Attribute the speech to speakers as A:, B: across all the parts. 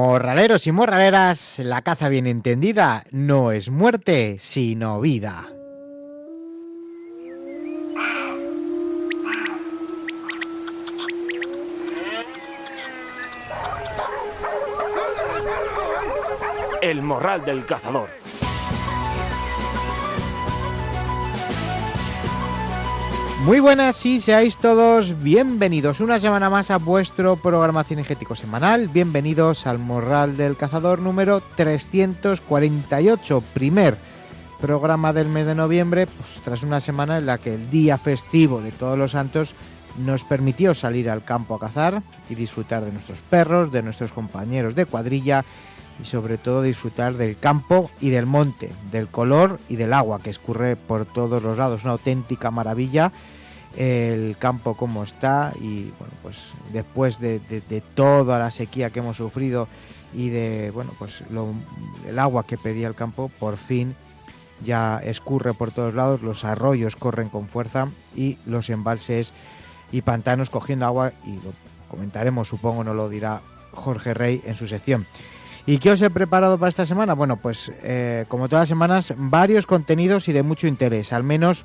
A: Morraleros y morraleras, la caza bien entendida no es muerte, sino vida.
B: El morral del cazador.
A: Muy buenas y seáis todos bienvenidos una semana más a vuestro programa cinegético semanal. Bienvenidos al Morral del Cazador número 348, primer programa del mes de noviembre, pues tras una semana en la que el día festivo de Todos los Santos nos permitió salir al campo a cazar y disfrutar de nuestros perros, de nuestros compañeros de cuadrilla y sobre todo disfrutar del campo y del monte, del color y del agua que escurre por todos los lados. Una auténtica maravilla el campo como está y bueno, pues después de toda la sequía que hemos sufrido y de bueno, pues el agua que pedía el campo, por fin ya escurre por todos lados, los arroyos corren con fuerza y los embalses y pantanos cogiendo agua, y lo comentaremos, supongo, nos lo dirá Jorge Rey en su sección. ¿Y qué os he preparado para esta semana? Bueno, pues como todas las semanas, varios contenidos y de mucho interés. Al menos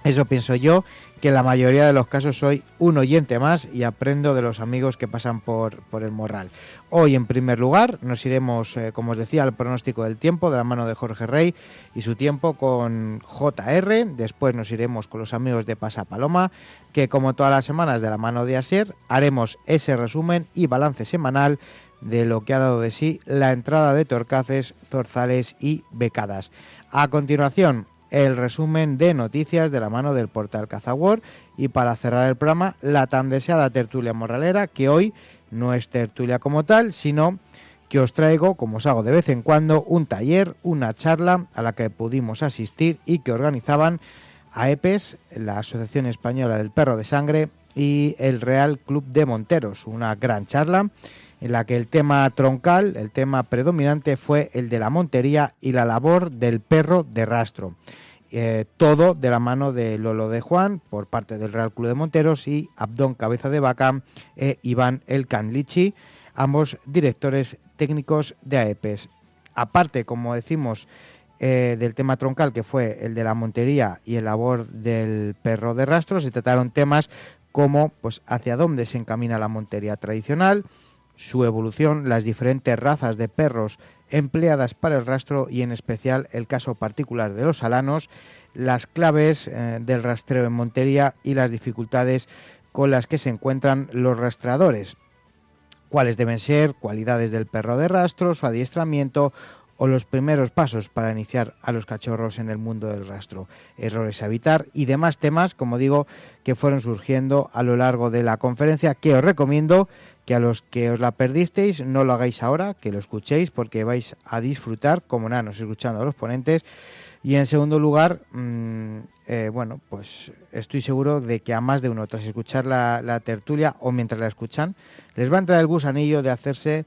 A: eso pienso yo, que en la mayoría de los casos soy un oyente más y aprendo de los amigos que pasan por el morral. Hoy, en primer lugar, nos iremos, como os decía, al pronóstico del tiempo de la mano de Jorge Rey y su tiempo con JR. Después nos iremos con los amigos de Pasapaloma, que como todas las semanas de la mano de Asier, haremos ese resumen y balance semanal de lo que ha dado de sí la entrada de torcaces, zorzales y becadas. A continuación, el resumen de noticias de la mano del portal CazaWorld, y para cerrar el programa, la tan deseada tertulia morralera, que hoy no es tertulia como tal, sino que os traigo, como os hago de vez en cuando, un taller, una charla a la que pudimos asistir y que organizaban AEPES, la Asociación Española del Perro de Sangre, y el Real Club de Monteros. Una gran charla en la que el tema troncal, el tema predominante, fue el de la montería y la labor del perro de rastro. Todo de la mano de Lolo de Juan, por parte del Real Club de Monteros, y Abdón Cabeza de Vaca e Iván El Canlichi, ambos directores técnicos de AEPES. Aparte, como decimos, del tema troncal, que fue el de la montería y el labor del perro de rastro, se trataron temas como pues hacia dónde se encamina la montería tradicional, su evolución, las diferentes razas de perros empleadas para el rastro y en especial el caso particular de los alanos, las claves del rastreo en montería y las dificultades con las que se encuentran los rastreadores, cuáles deben ser, cualidades del perro de rastro, su adiestramiento o los primeros pasos para iniciar a los cachorros en el mundo del rastro, errores a evitar y demás temas, como digo, que fueron surgiendo a lo largo de la conferencia, que os recomiendo que a los que os la perdisteis no lo hagáis ahora, que lo escuchéis porque vais a disfrutar como nanos escuchando a los ponentes. Y en segundo lugar, bueno, pues estoy seguro de que a más de uno, tras escuchar la tertulia o mientras la escuchan, les va a entrar el gusanillo de hacerse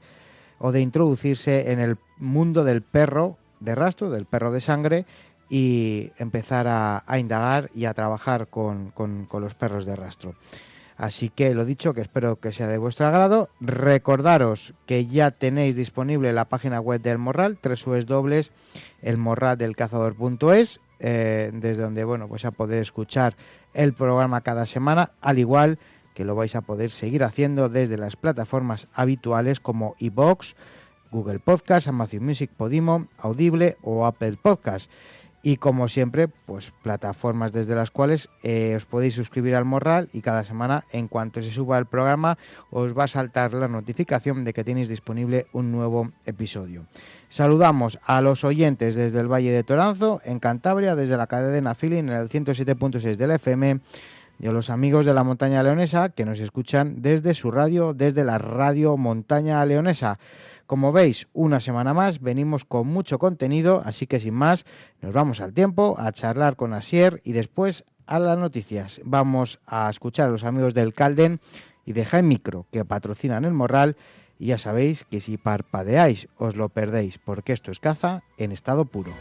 A: o de introducirse en el mundo del perro de rastro, del perro de sangre, y empezar a indagar y a trabajar con los perros de rastro. Así que lo dicho, que espero que sea de vuestro agrado. Recordaros que ya tenéis disponible la página web del Morral, www.elmorraldelcazador.es, desde donde bueno, pues a poder escuchar el programa cada semana, al igual que lo vais a poder seguir haciendo desde las plataformas habituales como iVoox, Google Podcast, Amazon Music, Podimo, Audible o Apple Podcast. Y como siempre, pues plataformas desde las cuales os podéis suscribir al Morral, y cada semana, en cuanto se suba el programa, os va a saltar la notificación de que tenéis disponible un nuevo episodio. Saludamos a los oyentes desde el Valle de Toranzo, en Cantabria, desde la cadena Feeling en el 107.6 del FM, y a los amigos de la Montaña Leonesa que nos escuchan desde su radio, desde la Radio Montaña Leonesa. Como veis, una semana más venimos con mucho contenido, así que sin más, nos vamos al tiempo, a charlar con Asier y después a las noticias. Vamos a escuchar a los amigos del Calden y de Jaime Micro, que patrocinan el Morral, y ya sabéis que si parpadeáis os lo perdéis, porque esto es caza en estado puro.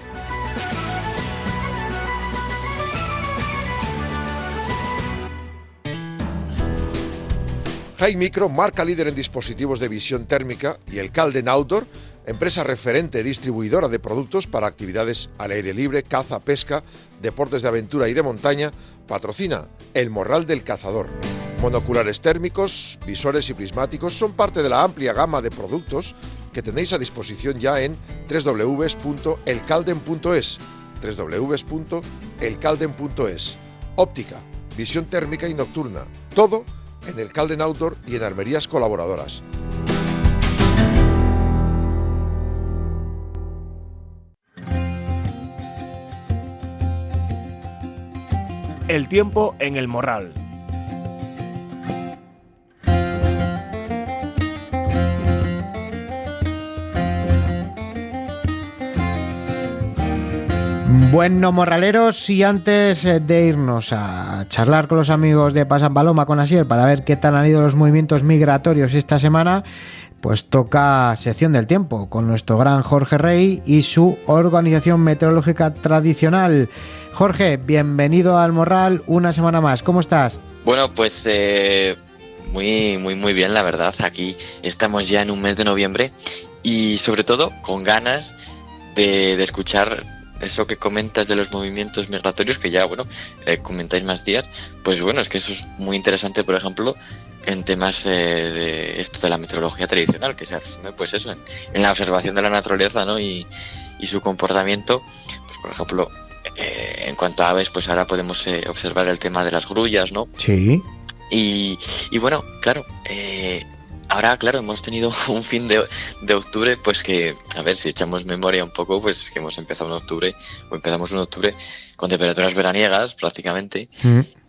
C: Hi-Micro, marca líder en dispositivos de visión térmica, y el Calden Outdoor, empresa referente distribuidora de productos para actividades al aire libre, caza, pesca, deportes de aventura y de montaña, patrocina El Morral del Cazador. Monoculares térmicos, visores y prismáticos son parte de la amplia gama de productos que tenéis a disposición ya en www.elcalden.es, www.elcalden.es. Óptica, visión térmica y nocturna, todo en el Calden Outdoor y en armerías colaboradoras.
B: El tiempo en El Morral.
A: Bueno, morraleros, y antes de irnos a charlar con los amigos de Pasan Paloma con Asier para ver qué tal han ido los movimientos migratorios esta semana, pues toca sección del tiempo con nuestro gran Jorge Rey y su organización meteorológica tradicional. Jorge, bienvenido al Morral una semana más. ¿Cómo estás?
D: Bueno, pues muy bien, la verdad. Aquí estamos ya en un mes de noviembre y sobre todo con ganas de escuchar eso que comentas de los movimientos migratorios, que ya, comentáis más días. Pues bueno, es que eso es muy interesante, por ejemplo, en temas de esto de la meteorología tradicional, que se resume, pues eso, en la observación de la naturaleza, ¿no? Y su comportamiento. Pues por ejemplo, en cuanto a aves, pues ahora podemos observar el tema de las grullas, ¿no?
A: Sí.
D: Y bueno, claro, ahora, claro, hemos tenido un fin de octubre, pues que, a ver, si echamos memoria un poco, pues que hemos empezado en octubre, o empezamos en octubre, con temperaturas veraniegas, prácticamente,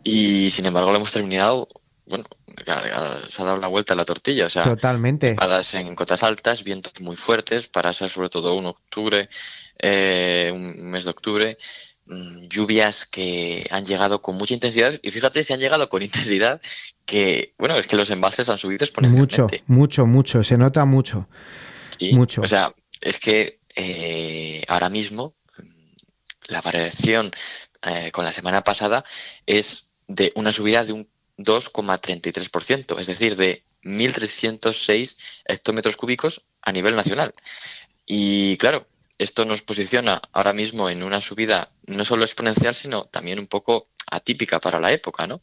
D: y sin embargo lo hemos terminado, se ha dado la vuelta a la tortilla, o sea,
A: totalmente.
D: Nevadas en cotas altas, vientos muy fuertes, para ser sobre todo un mes de octubre, lluvias que han llegado con mucha intensidad, y fíjate si han llegado con intensidad que, es que los embalses han subido exponencialmente.
A: Mucho, se nota mucho.
D: ¿Sí?
A: Mucho.
D: O sea, es que ahora mismo la variación con la semana pasada es de una subida de un 2,33%, es decir, de 1.306 hectómetros cúbicos a nivel nacional. Y claro, esto nos posiciona ahora mismo en una subida no solo exponencial, sino también un poco atípica para la época, ¿no?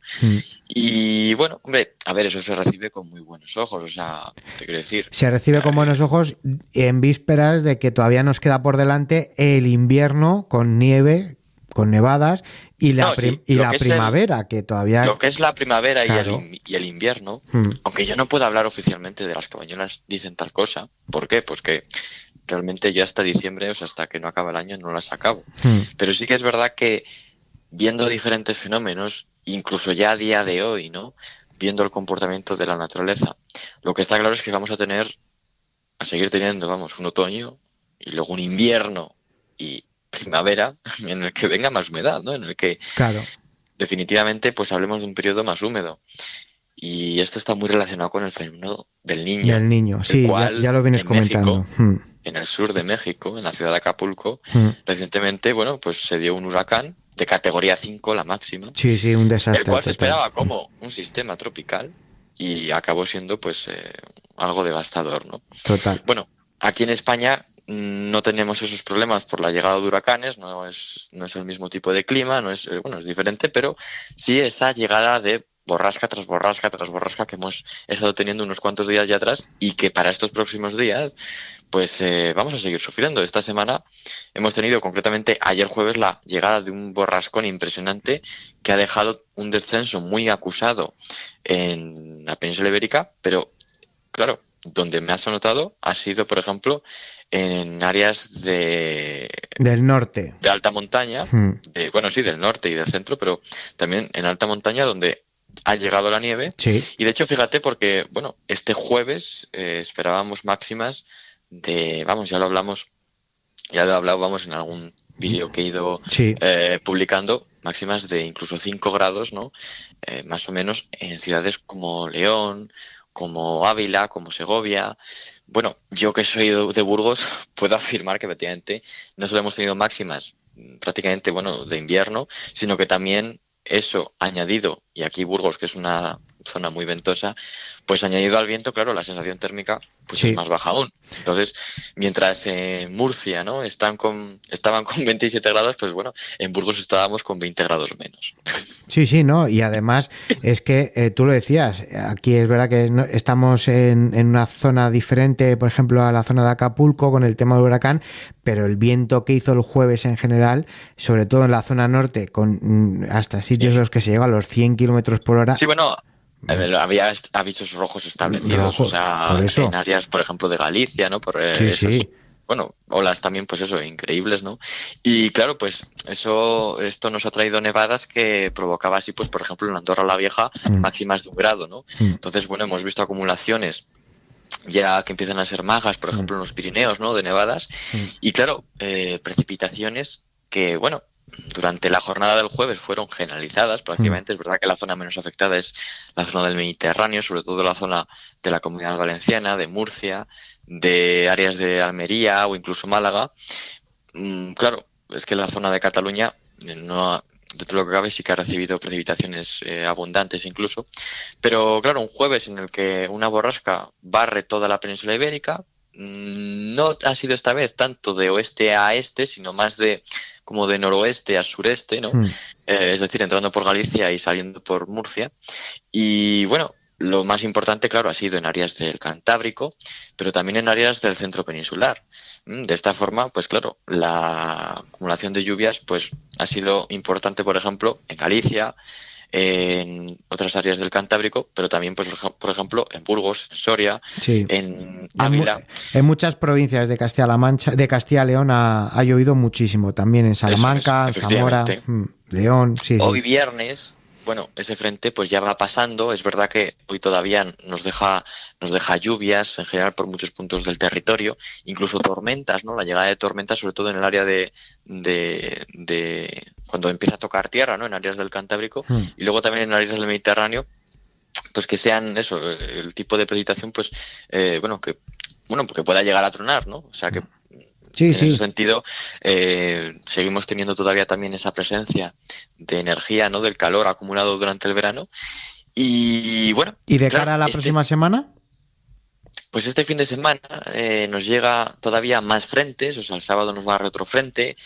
D: Y bueno, a ver, eso se recibe con muy buenos ojos, o sea, te quiero decir.
A: Se recibe con buenos ojos en vísperas de que todavía nos queda por delante el invierno con nieve, con nevadas, y la primavera, que todavía...
D: Lo que es la primavera,
A: claro,
D: y el invierno, aunque yo no puedo hablar oficialmente de las cabañuelas dicen tal cosa. ¿Por qué? Pues que realmente yo hasta diciembre, o sea, hasta que no acaba el año, no las acabo. Pero sí que es verdad que viendo diferentes fenómenos, incluso ya a día de hoy, ¿no? Viendo el comportamiento de la naturaleza, lo que está claro es que vamos a seguir teniendo, un otoño y luego un invierno y primavera en el que venga más humedad, ¿no? En el que,
A: claro,
D: definitivamente, pues hablemos de un periodo más húmedo. Y esto está muy relacionado con el fenómeno del Niño.
A: Del Niño, sí, ya lo vienes comentando.
D: México, en el sur de México, en la ciudad de Acapulco, recientemente, pues se dio un huracán de categoría 5, la máxima.
A: Sí, un desastre.
D: El cual se esperaba como un sistema tropical y acabó siendo, algo devastador, ¿no?
A: Total.
D: Bueno, aquí en España no tenemos esos problemas por la llegada de huracanes, no es el mismo tipo de clima, es diferente, pero sí esa llegada de borrasca tras borrasca tras borrasca que hemos estado teniendo unos cuantos días ya atrás, y que para estos próximos días vamos a seguir sufriendo. Esta semana hemos tenido, concretamente ayer jueves, la llegada de un borrascón impresionante que ha dejado un descenso muy acusado en la península ibérica, pero claro, donde me has notado ha sido, por ejemplo, en áreas
A: del norte,
D: de alta montaña, del norte y del centro, pero también en alta montaña, donde ha llegado la nieve.
A: Sí.
D: Y de hecho, fíjate, porque este jueves esperábamos máximas de, ya lo hablábamos en algún vídeo que he ido publicando, máximas de incluso 5 grados, ¿no? Más o menos en ciudades como León, como Ávila, como Segovia. Bueno, yo que soy de Burgos, puedo afirmar que efectivamente no solo hemos tenido máximas prácticamente, de invierno, sino que también eso añadido, y aquí Burgos, que es una zona muy ventosa, pues añadido al viento, claro, la sensación térmica pues
A: Sí.
D: es más baja aún. Entonces, mientras en Murcia, ¿no? estaban con 27 grados, pues bueno, en Burgos estábamos con 20 grados menos.
A: Sí, ¿no? Y además es que tú lo decías, aquí es verdad que estamos en una zona diferente, por ejemplo, a la zona de Acapulco con el tema del huracán, pero el viento que hizo el jueves en general, sobre todo en la zona norte, con hasta sitios en los que se llega a los 100 kilómetros por hora.
D: Sí, bueno, había avisos rojos establecidos,
A: Rojos,
D: o sea,
A: por eso.
D: en áreas, por ejemplo, de Galicia, ¿no? Por
A: Sí,
D: esos,
A: sí.
D: bueno, olas también, pues eso, increíbles, ¿no? Y claro, pues esto nos ha traído nevadas que provocaba así, pues por ejemplo, en Andorra la Vieja, máximas de 1 grado, ¿no? Entonces, bueno, hemos visto acumulaciones ya que empiezan a ser majas, por ejemplo, en los Pirineos, ¿no? De nevadas. Y claro, precipitaciones que, bueno, durante la jornada del jueves fueron generalizadas prácticamente. Es verdad que la zona menos afectada es la zona del Mediterráneo, sobre todo la zona de la Comunidad Valenciana, de Murcia, de áreas de Almería o incluso Málaga. Claro, es que la zona de Cataluña no de todo lo que cabe sí que ha recibido precipitaciones abundantes incluso, pero claro, un jueves en el que una borrasca barre toda la península ibérica, no ha sido esta vez tanto de oeste a este, sino más de como de noroeste a sureste, ¿no? Es decir, entrando por Galicia y saliendo por Murcia. Y bueno, lo más importante, claro, ha sido en áreas del Cantábrico, pero también en áreas del centro peninsular. De esta forma, pues claro, la acumulación de lluvias pues ha sido importante, por ejemplo, en Galicia, en otras áreas del Cantábrico, pero también, pues por ejemplo, en Burgos, en Soria,
A: Sí.
D: en Ávila.
A: En muchas provincias de Castilla-La Mancha, de Castilla y León ha llovido muchísimo. También en Salamanca, en Zamora, León, sí,
D: Hoy
A: sí.
D: viernes, bueno, ese frente pues ya va pasando. Es verdad que hoy todavía nos deja lluvias en general por muchos puntos del territorio, incluso tormentas, ¿no? La llegada de tormentas, sobre todo en el área de cuando empieza a tocar tierra, ¿no? En áreas del Cantábrico y luego también en áreas del Mediterráneo, pues que sean eso, el tipo de precipitación, pues porque pueda llegar a tronar, ¿no? O sea que
A: Sí,
D: en
A: sí.
D: ese sentido, seguimos teniendo todavía también esa presencia de energía, ¿no? Del calor acumulado durante el verano. Y bueno.
A: ¿Y de
D: claro,
A: cara a la próxima semana?
D: Pues este fin de semana nos llega todavía más frentes, o sea, el sábado nos va a dar otro frente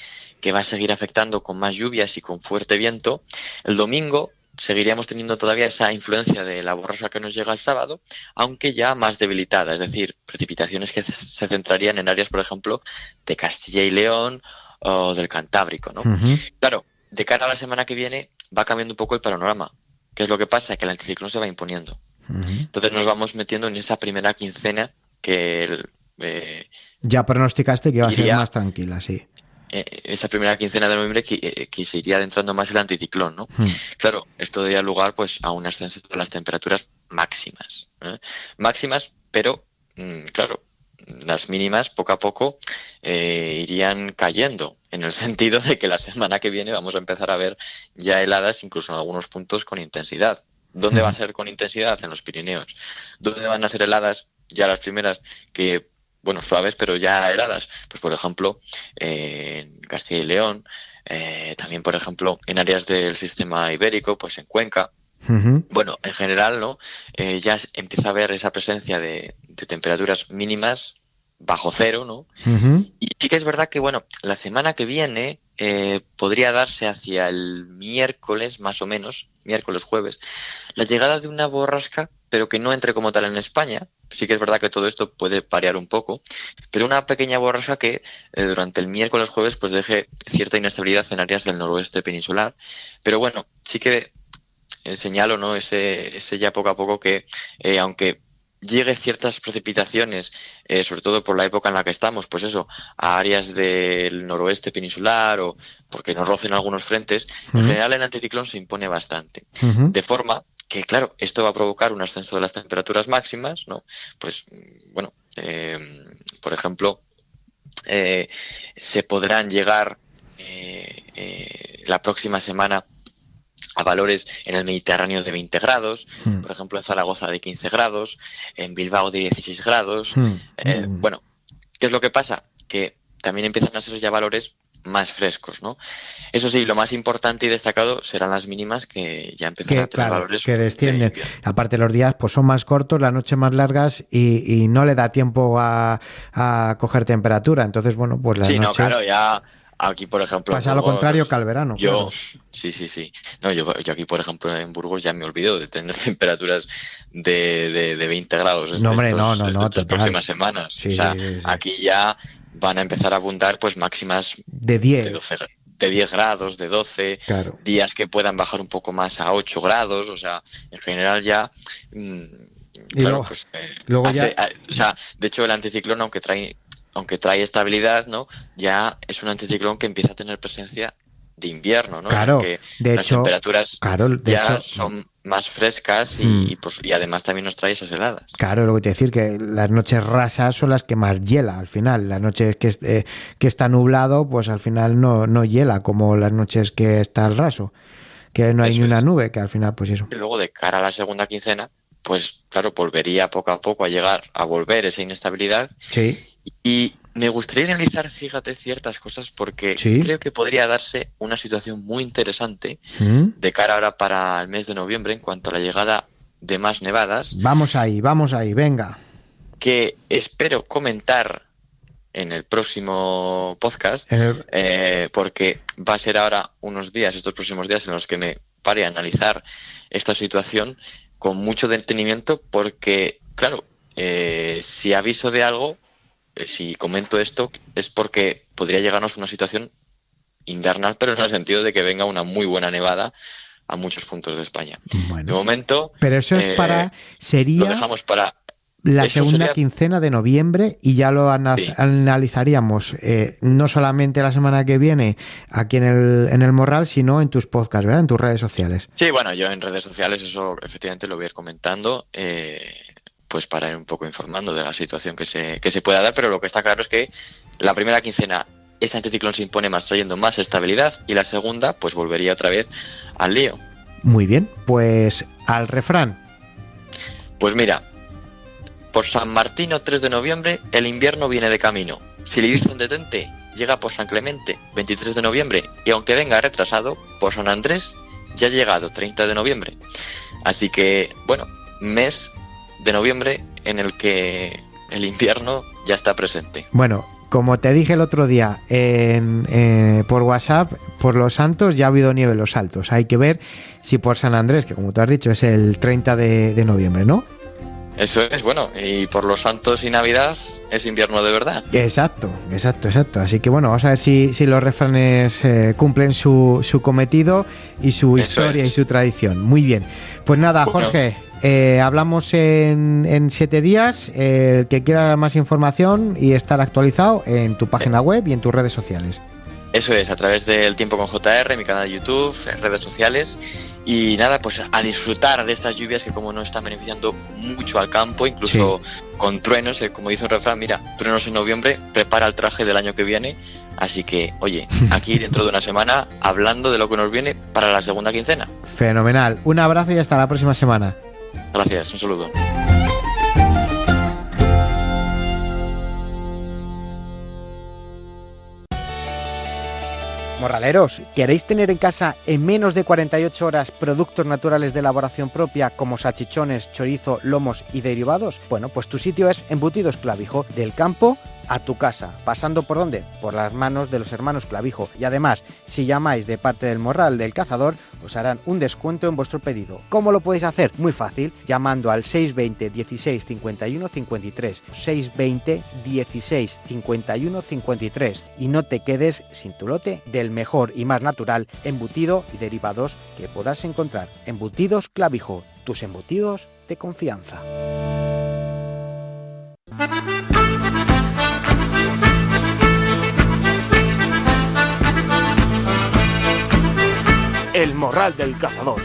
D: que va a seguir afectando con más lluvias y con fuerte viento. El domingo seguiríamos teniendo todavía esa influencia de la borrasca que nos llega el sábado, aunque ya más debilitada, es decir, precipitaciones que se centrarían en áreas, por ejemplo, de Castilla y León o del Cantábrico, ¿no? Claro, de cara a la semana que viene va cambiando un poco el panorama. ¿Qué es lo que pasa? Que el anticiclón se va imponiendo. Entonces nos vamos metiendo en esa primera quincena que
A: ya pronosticaste que iba a ser más tranquila, sí.
D: Esa primera quincena de noviembre que se iría adentrando más el anticiclón, ¿no? Claro, esto daría lugar pues a un ascenso de las temperaturas máximas. Máximas, pero claro, las mínimas poco a poco irían cayendo, en el sentido de que la semana que viene vamos a empezar a ver ya heladas, incluso en algunos puntos con intensidad. ¿Dónde va a ser con intensidad? En los Pirineos. ¿Dónde van a ser heladas? Ya las primeras que, bueno, suaves, pero ya heladas. Pues, por ejemplo, en Castilla y León, también, por ejemplo, en áreas del sistema ibérico, pues en Cuenca. Bueno, en general, ¿no? Ya empieza a haber esa presencia de temperaturas mínimas bajo cero, ¿no? Y sí que es verdad que, bueno, la semana que viene podría darse hacia el miércoles, más o menos, miércoles, jueves, la llegada de una borrasca, pero que no entre como tal en España. Sí que es verdad que todo esto puede variar un poco, pero una pequeña borrasca que durante el miércoles, jueves, pues deje cierta inestabilidad en áreas del noroeste peninsular. Pero bueno, sí que señalo, ¿no? Ese ya poco a poco que, aunque llegue ciertas precipitaciones, sobre todo por la época en la que estamos, pues eso, a áreas del noroeste peninsular o porque nos rocen algunos frentes, en general el anticiclón se impone bastante. De forma que, claro, esto va a provocar un ascenso de las temperaturas máximas, ¿no? Pues, bueno, por ejemplo, se podrán llegar la próxima semana a valores en el Mediterráneo de 20 grados, por ejemplo en Zaragoza de 15 grados, en Bilbao de 16 grados. Bueno, ¿qué es lo que pasa? Que también empiezan a ser ya valores más frescos, ¿no? Eso sí, lo más importante y destacado serán las mínimas, que ya empezarán a tener valores
A: que descienden.
D: de invierno.
A: Aparte, los días pues son más cortos, las noches más largas y no le da tiempo a coger temperatura. Entonces, bueno, pues las
D: Sí, no,
A: noches
D: claro, ya aquí, por ejemplo,
A: pasa
D: en
A: lo
D: Burgos,
A: contrario que al verano.
D: yo,
A: Claro.
D: sí. No, yo aquí, por ejemplo, en Burgos ya me olvido de tener temperaturas de 20 grados
A: No, hombre,
D: estas
A: total.
D: próximas semanas.
A: Sí,
D: O sea,
A: sí.
D: aquí ya van a empezar a abundar pues máximas
A: De
D: de
A: 10,
D: 12, de 10 grados, de 12,
A: claro.
D: días que puedan bajar un poco más a 8 grados, o sea, en general ya...
A: Y luego- luego ya-
D: o sea, de hecho el anticiclón, aunque trae estabilidad, ¿no? Ya es un anticiclón que empieza a tener presencia de invierno, ¿no?
A: Claro,
D: Que
A: de
D: las
A: hecho,
D: temperaturas
A: claro, de
D: ya
A: hecho,
D: son más frescas y además también nos trae esas heladas.
A: claro, lo que te decir que las noches rasas son las que más hiela al final. Las noches que está nublado, pues al final no hiela como las noches que está al raso, que no hay
D: Eso
A: ni una
D: es.
A: nube, que al final, pues eso.
D: Y luego de cara a la segunda quincena, pues claro, volvería poco a poco a volver esa inestabilidad.
A: Sí,
D: Y me gustaría analizar, fíjate, ciertas cosas porque
A: Sí.
D: creo que podría darse una situación muy interesante
A: ¿Mm?
D: de cara ahora para el mes de noviembre en cuanto a la llegada de más nevadas,
A: Vamos ahí, venga.
D: que espero comentar en el próximo podcast, porque va a ser ahora estos próximos días en los que me pare a analizar esta situación con mucho detenimiento, porque, claro, si aviso de algo, si comento esto, es porque podría llegarnos una situación invernal, pero en el sentido de que venga una muy buena nevada a muchos puntos de España. De
A: Bueno,
D: momento,
A: pero eso es
D: lo
A: sería
D: dejamos para...
A: la
D: eso
A: segunda
D: sería-
A: quincena de noviembre y ya lo
D: Sí.
A: analizaríamos no solamente la semana que viene aquí en el Morral, sino en tus podcasts, ¿verdad? En tus redes sociales.
D: Sí, bueno, yo en redes sociales eso efectivamente lo voy a ir comentando, pues para ir un poco informando de la situación que se pueda dar, pero lo que está claro es que la primera quincena ese anticiclón se impone más, trayendo más estabilidad, y la segunda pues volvería otra vez al lío.
A: Muy bien, pues al refrán.
D: Pues mira, por San Martino 3 de noviembre el invierno viene de camino. Si le dicen detente, llega por San Clemente 23 de noviembre, y aunque venga retrasado, por San Andrés ya ha llegado 30 de noviembre. Así que, bueno, mes de noviembre en el que el invierno ya está presente.
A: Bueno, como te dije el otro día por WhatsApp, por Los Santos ya ha habido nieve en Los Altos. Hay que ver si por San Andrés, que como tú has dicho es el 30 de noviembre, ¿no?
D: Eso es, bueno, y por los Santos y Navidad es invierno de verdad.
A: Exacto. Así que bueno, vamos a ver si los refranes cumplen su cometido y su
D: Eso
A: historia
D: es.
A: y su tradición. Muy bien. Pues nada,
D: Bueno.
A: Jorge, hablamos en 7 días. El que quiera más información y estar actualizado en tu página web y en tus redes sociales.
D: Eso es, a través del Tiempo con JR, mi canal de YouTube, en redes sociales. Y nada, pues a disfrutar de estas lluvias que como no están beneficiando mucho al campo, incluso con truenos, como dice un refrán, mira, truenos en noviembre, prepara el traje del año que viene. Así que, oye, aquí dentro de una semana, hablando de lo que nos viene para la segunda quincena.
A: Fenomenal. Un abrazo y hasta la próxima semana.
D: Gracias, un saludo.
A: Morraleros, ¿queréis tener en casa en menos de 48 horas productos naturales de elaboración propia como salchichones, chorizo, lomos y derivados? Bueno, pues tu sitio es Embutidos Clavijo, del campo a tu casa. ¿Pasando por dónde? Por las manos de los hermanos Clavijo. Y además, si llamáis de parte del Morral del Cazador, os harán un descuento en vuestro pedido. ¿Cómo lo podéis hacer? Muy fácil, llamando al 620 16 51 53. 620 16 51 53. Y no te quedes sin tu lote del mejor y más natural embutido y derivados que podrás encontrar. Embutidos Clavijo, tus embutidos de confianza.
B: El Morral del Cazador.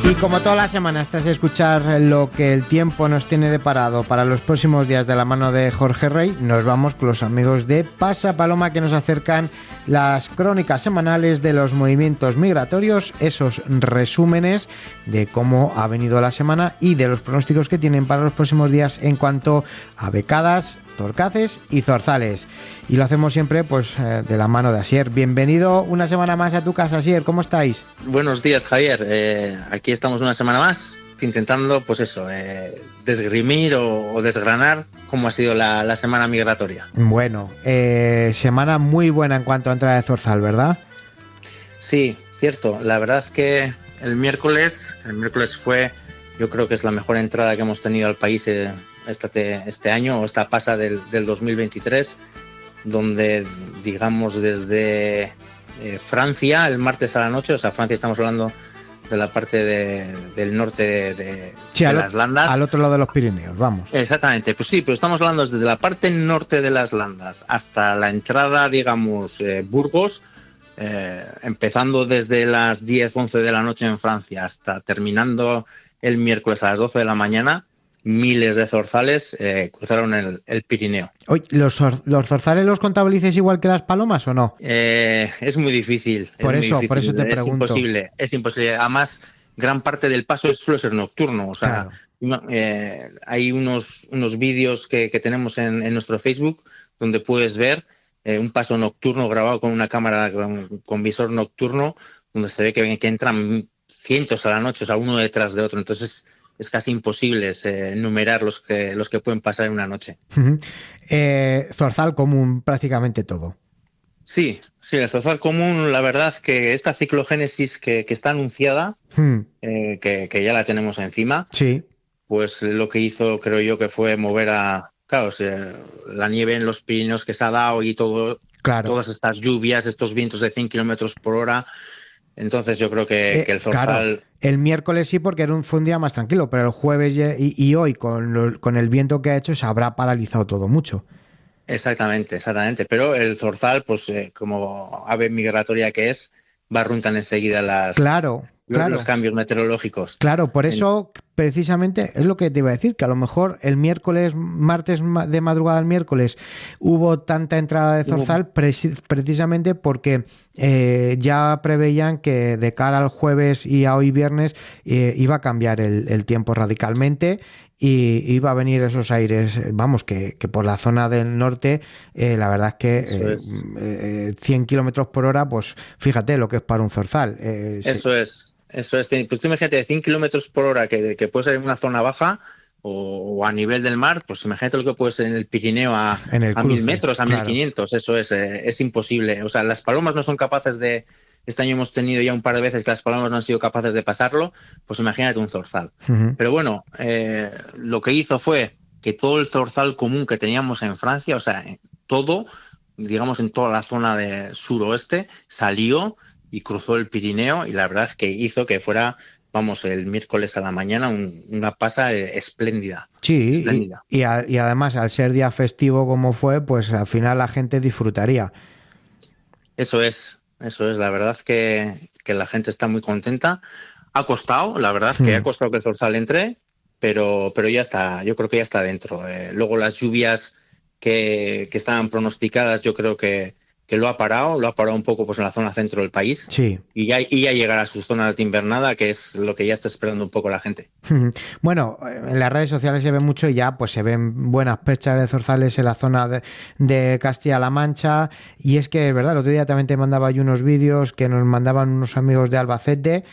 A: Y como todas las semanas, tras escuchar lo que el tiempo nos tiene deparado para los próximos días de la mano de Jorge Rey, nos vamos con los amigos de Pasa Paloma, que nos acercan las crónicas semanales de los movimientos migratorios, esos resúmenes de cómo ha venido la semana y de los pronósticos que tienen para los próximos días en cuanto a becadas, torcaces y zorzales. Y lo hacemos siempre pues de la mano de Asier. Bienvenido una semana más a tu casa, Asier. ¿Cómo estáis?
E: Buenos días, Javier. Aquí estamos una semana más intentando, pues eso, desgrimir o desgranar cómo ha sido la semana migratoria.
A: Bueno, semana muy buena en cuanto a entrada de zorzal, ¿verdad?
E: Sí, cierto. La verdad que el miércoles fue, yo creo que es la mejor entrada que hemos tenido al país este año, o esta pasa del 2023, donde, digamos, desde Francia, el martes a la noche, o sea, Francia estamos hablando de la parte del norte de las Landas.
A: Al otro lado de los Pirineos, vamos.
E: Exactamente, pues sí, pero estamos hablando desde la parte norte de las Landas hasta la entrada, digamos, Burgos, empezando desde las 10, 11 de la noche en Francia hasta terminando el miércoles a las 12 de la mañana. Miles de zorzales cruzaron el Pirineo.
A: Oye, ¿los zorzales los contabilices igual que las palomas o no?
E: Es muy difícil.
A: Por eso te pregunto.
E: Es imposible. Además, gran parte del paso suele ser nocturno. O sea, claro. Hay unos vídeos que tenemos en nuestro Facebook donde puedes ver un paso nocturno grabado con una cámara con visor nocturno, donde se ve que entran cientos a la noche, o sea, uno detrás de otro. Entonces es casi imposible enumerar los que pueden pasar en una noche.
A: Zorzal común prácticamente todo.
E: Sí, el zorzal común, la verdad que esta ciclogénesis que está anunciada, que ya la tenemos encima,
A: sí,
E: pues lo que hizo, creo yo, que fue mover la nieve en los Pirineos que se ha dado y todo, claro, todas estas lluvias, estos vientos de 100 kilómetros por hora. Entonces yo creo que el zorzal...
A: Claro, el miércoles sí, porque fue un día más tranquilo, pero el jueves y hoy, con el viento que ha hecho, se habrá paralizado todo mucho.
E: Exactamente. Pero el zorzal, pues como ave migratoria que es, barruntan enseguida los cambios meteorológicos.
A: Claro, por eso precisamente es lo que te iba a decir, que a lo mejor el martes de madrugada al miércoles hubo tanta entrada de zorzal precisamente porque ya preveían que de cara al jueves y a hoy viernes iba a cambiar el tiempo radicalmente y iba a venir esos aires, vamos, que por la zona del norte, la verdad es que 100 kilómetros por hora, pues fíjate lo que es para un zorzal.
E: Eso es. Pues tú imagínate, 100 kilómetros por hora que puede ser en una zona baja o a nivel del mar, pues imagínate lo que puede ser en el Pirineo a 1000 metros, a 1500, claro. Eso es imposible. O sea, las palomas no son capaces de... Este año hemos tenido ya un par de veces que las palomas no han sido capaces de pasarlo, pues imagínate un zorzal. Uh-huh. Pero bueno, lo que hizo fue que todo el zorzal común que teníamos en Francia, o sea, todo, digamos en toda la zona de suroeste, salió y cruzó el Pirineo, y la verdad es que hizo que fuera, vamos, el miércoles a la mañana una pasa espléndida.
A: Sí,
E: espléndida.
A: Y además al ser día festivo como fue, pues al final la gente disfrutaría.
E: Eso es, la verdad que la gente está muy contenta. Ha costado, la verdad que ha costado que el zorzal entre, pero ya está, yo creo que ya está dentro. Luego las lluvias que estaban pronosticadas, yo creo que lo ha parado un poco pues en la zona centro del país,
A: sí,
E: y ya llegará a sus zonas de invernada, que es lo que ya está esperando un poco la gente.
A: Bueno, en las redes sociales se ve mucho y ya pues se ven buenas perchas de zorzales en la zona de Castilla-La Mancha, y es que es verdad, el otro día también te mandaba yo unos vídeos que nos mandaban unos amigos de Albacete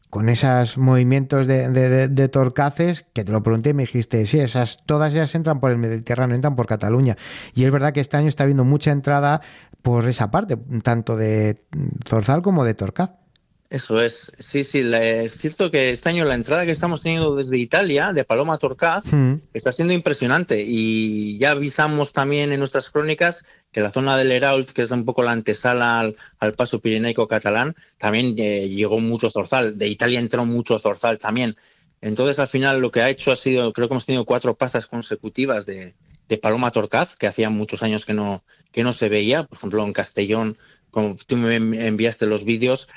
A: con esos movimientos de torcaces, que te lo pregunté y me dijiste, sí, todas ellas entran por el Mediterráneo, entran por Cataluña, y es verdad que este año está habiendo mucha entrada por esa parte, tanto de zorzal como de torcaz.
E: Eso es, sí, es cierto que este año la entrada que estamos teniendo desde Italia, de paloma torcaz, está siendo impresionante, y ya avisamos también en nuestras crónicas que la zona del Herault, que es un poco la antesala al paso pirenaico catalán, también llegó mucho zorzal, de Italia entró mucho zorzal también. Entonces al final lo que ha hecho ha sido, creo que hemos tenido 4 pasas consecutivas de paloma torcaz, que hacía muchos años que no se veía. Por ejemplo, en Castellón, como tú me enviaste los vídeos,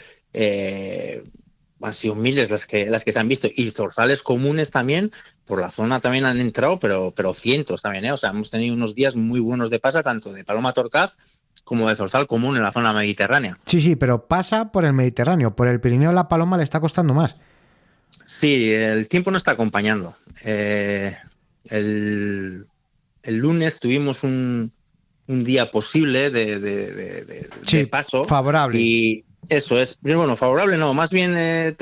E: han sido miles las que se han visto, y zorzales comunes también, por la zona también han entrado, pero cientos también, ¿eh? O sea, hemos tenido unos días muy buenos de pasa, tanto de paloma torcaz como de zorzal común en la zona mediterránea.
A: Sí, pero pasa por el Mediterráneo, por el Pirineo la paloma le está costando más.
E: Sí, el tiempo no está acompañando. El lunes tuvimos un día posible de paso.
A: Favorable.
E: Y eso es, bueno, favorable no, más bien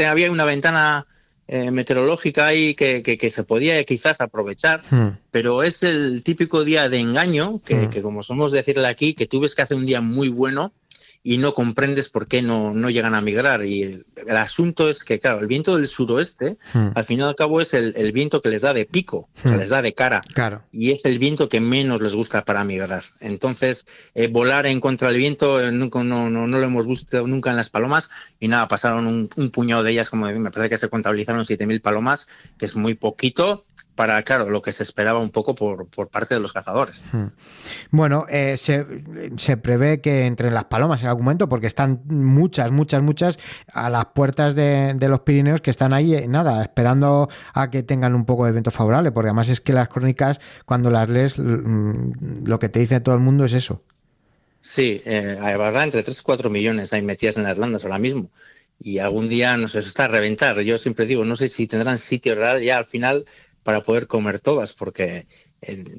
E: había una ventana meteorológica ahí que se podía quizás aprovechar, pero es el típico día de engaño que como somos decirle aquí, que tú ves que hace un día muy bueno y no comprendes por qué no llegan a migrar. Y el asunto es que, claro, el viento del suroeste, al fin y al cabo, es el viento que les da de pico, o sea, les da de cara.
A: Claro.
E: Y es el viento que menos les gusta para migrar. Entonces, volar en contra del viento no lo hemos visto nunca en las palomas. Y nada, pasaron un puñado de ellas, como me parece que se contabilizaron 7.000 palomas, que es muy poquito para, claro, lo que se esperaba un poco por parte de los cazadores.
A: Bueno, se prevé que entren las palomas en algún momento, porque están muchas a las puertas de los Pirineos, que están ahí, nada, esperando a que tengan un poco de viento favorable, porque además es que las crónicas, cuando las lees, lo que te dice todo el mundo es eso.
E: Sí, verdad, entre 3 y 4 millones hay metidas en las landas ahora mismo. Y algún día nos está a reventar. Yo siempre digo, no sé si tendrán sitio real ya al final para poder comer todas, porque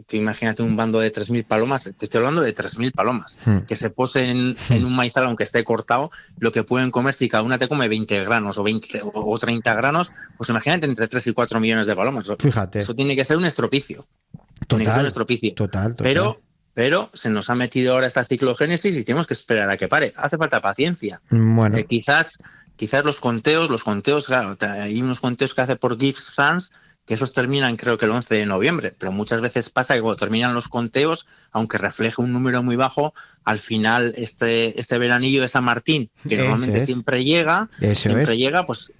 E: tú imagínate un bando de 3.000 palomas, te estoy hablando de 3.000 palomas, que se posen en un maizal aunque esté cortado, lo que pueden comer si cada una te come 20 granos o 20 o 30 granos, pues imagínate entre 3 y 4 millones de palomas.
A: Fíjate.
E: Eso tiene que ser un estropicio.
A: Total.
E: Pero se nos ha metido ahora esta ciclogénesis y tenemos que esperar a que pare. Hace falta paciencia.
A: Bueno.
E: Quizás los conteos, claro, hay unos conteos que hace por Gibbs France, que esos terminan creo que el 11 de noviembre, pero muchas veces pasa que cuando terminan los conteos, aunque refleje un número muy bajo, al final este veranillo de San Martín, que normalmente siempre llega, pues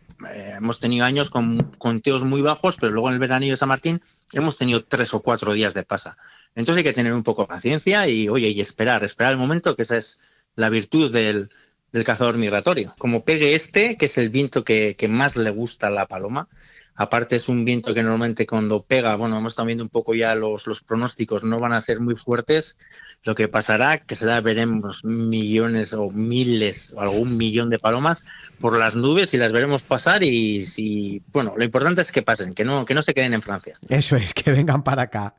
E: hemos tenido años con conteos muy bajos, pero luego en el veranillo de San Martín hemos tenido 3 o 4 días de pasa. Entonces hay que tener un poco de paciencia y esperar el momento, que esa es la virtud del cazador migratorio. Como pegue que es el viento que más le gusta a la paloma. Aparte es un viento que normalmente cuando pega, bueno, hemos estado viendo un poco ya los pronósticos, no van a ser muy fuertes. Lo que pasará, que veremos millones o miles o algún millón de palomas por las nubes y las veremos pasar bueno, lo importante es que pasen, que no se queden en Francia.
A: Eso es, que vengan para acá.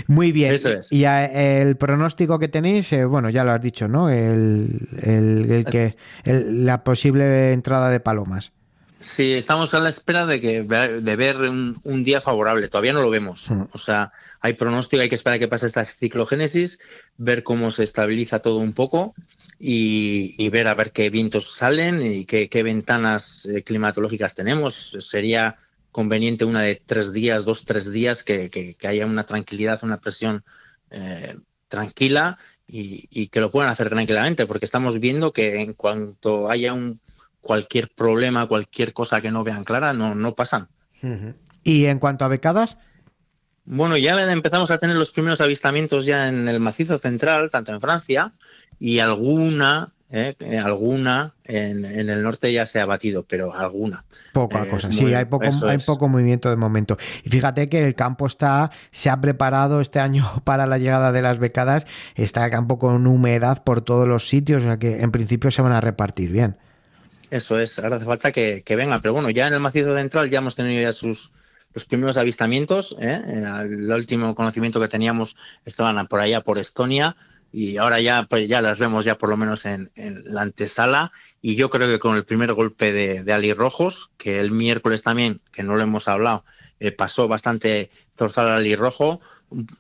A: Muy bien.
E: Eso es.
A: Y el pronóstico que tenéis, bueno, ya lo has dicho, ¿no? La posible entrada de palomas.
E: Sí, estamos a la espera de ver un día favorable. Todavía no lo vemos. O sea, hay pronóstico, hay que esperar a que pase esta ciclogénesis, ver cómo se estabiliza todo un poco y ver a ver qué vientos salen y qué ventanas climatológicas tenemos. Sería conveniente una de 3 días, 2-3 días, que haya una tranquilidad, una presión tranquila y que lo puedan hacer tranquilamente, porque estamos viendo que en cuanto haya cualquier problema, cualquier cosa que no vean clara, no pasan.
A: ¿Y en cuanto a becadas?
E: Bueno, ya empezamos a tener los primeros avistamientos ya en el macizo central, tanto en Francia, y alguna en el norte ya se ha batido, pero alguna.
A: Poca cosa, sí, hay poco movimiento de momento. Y fíjate que el campo se ha preparado este año para la llegada de las becadas, está el campo con humedad por todos los sitios, o sea que en principio se van a repartir bien.
E: Eso es, ahora hace falta que venga, pero bueno, ya en el macizo central ya hemos tenido ya los primeros avistamientos, el último conocimiento que teníamos estaban por allá por Estonia y ahora ya las vemos ya por lo menos en la antesala, y yo creo que con el primer golpe de alirrojos, que el miércoles también, que no lo hemos hablado, pasó bastante zorzal alirrojo,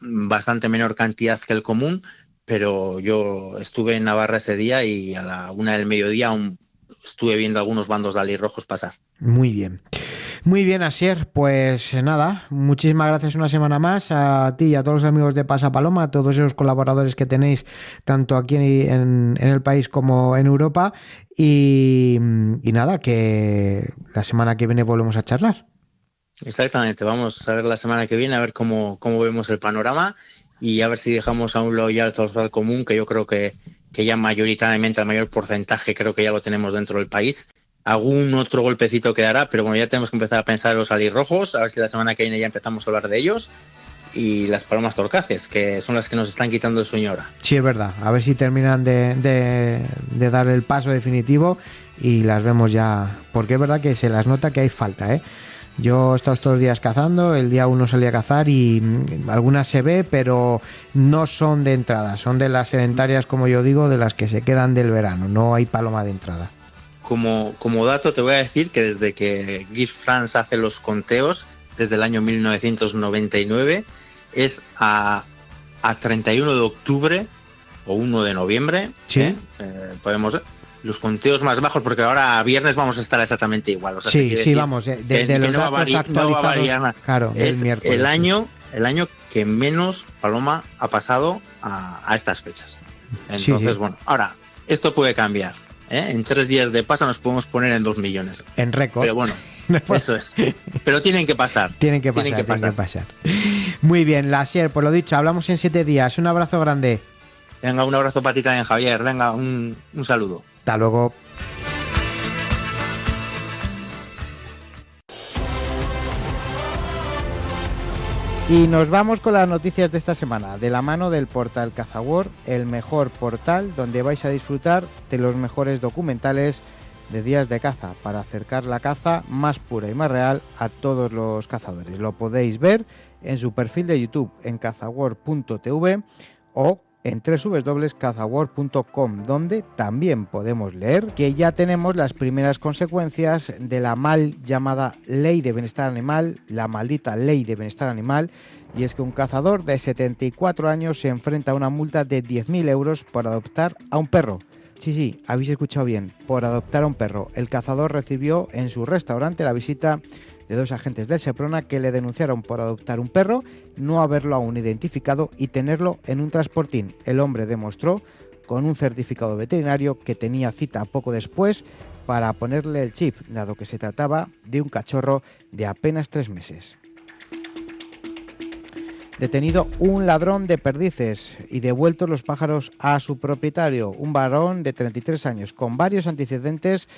E: bastante menor cantidad que el común, pero yo estuve en Navarra ese día y a la 1 del mediodía estuve viendo algunos bandos de alirrojos pasar.
A: Muy bien, Asier, pues nada, muchísimas gracias una semana más a ti y a todos los amigos de Pasapaloma, a todos esos colaboradores que tenéis tanto aquí en el país como en Europa, y nada, que la semana que viene volvemos a charlar.
E: Exactamente, vamos a ver la semana que viene a ver cómo vemos el panorama y a ver si dejamos a un lado ya el zorzal común, que yo creo que ya mayoritariamente, el mayor porcentaje creo que ya lo tenemos dentro del país, algún otro golpecito quedará, pero bueno, ya tenemos que empezar a pensar en los alirrojos, a ver si la semana que viene ya empezamos a hablar de ellos, y las palomas torcaces, que son las que nos están quitando el sueño ahora.
A: Sí, es verdad, a ver si terminan de dar el paso definitivo y las vemos ya, porque es verdad que se las nota que hay falta, ¿eh? Yo he estado todos los días cazando, el día 1 salí a cazar y algunas se ve, pero no son de entrada, son de las sedentarias, como yo digo, de las que se quedan del verano, no hay paloma de entrada.
E: Como dato te voy a decir que desde que Guy France hace los conteos, desde el año 1999, es a 31 de octubre o 1 de noviembre,
A: ¿sí?
E: Podemos los conteos más bajos, porque ahora a viernes vamos a estar exactamente igual. O sea,
A: sí, vamos, desde los datos actualizados,
E: no va a variar nada.
A: Claro,
E: es
A: miércoles,
E: el año que menos paloma ha pasado a estas fechas. Entonces, bueno, ahora, esto puede cambiar. En 3 días de paso nos podemos poner en 2 millones.
A: En récord.
E: Pero bueno, eso es. Pero tienen que pasar.
A: Tienen que pasar. Muy bien, Lasier, por lo dicho, hablamos en 7 días. Un abrazo grande.
E: Venga, un abrazo para ti también, Javier. Venga, un saludo.
A: Hasta luego. Y nos vamos con las noticias de esta semana, de la mano del portal CazaWorld, el mejor portal donde vais a disfrutar de los mejores documentales de días de caza, para acercar la caza más pura y más real a todos los cazadores. Lo podéis ver en su perfil de YouTube, en cazaworld.tv o en www.cazaworld.com, donde también podemos leer que ya tenemos las primeras consecuencias de la mal llamada Ley de Bienestar Animal, la maldita Ley de Bienestar Animal, y es que un cazador de 74 años se enfrenta a una multa de 10.000 euros por adoptar a un perro. Sí, habéis escuchado bien, por adoptar a un perro. El cazador recibió en su restaurante la visita de 2 agentes del Seprona que le denunciaron por adoptar un perro, no haberlo aún identificado y tenerlo en un transportín. El hombre demostró con un certificado veterinario que tenía cita poco después para ponerle el chip, dado que se trataba de un cachorro de apenas 3 meses. Detenido un ladrón de perdices y devueltos los pájaros a su propietario. Un varón de 33 años con varios antecedentes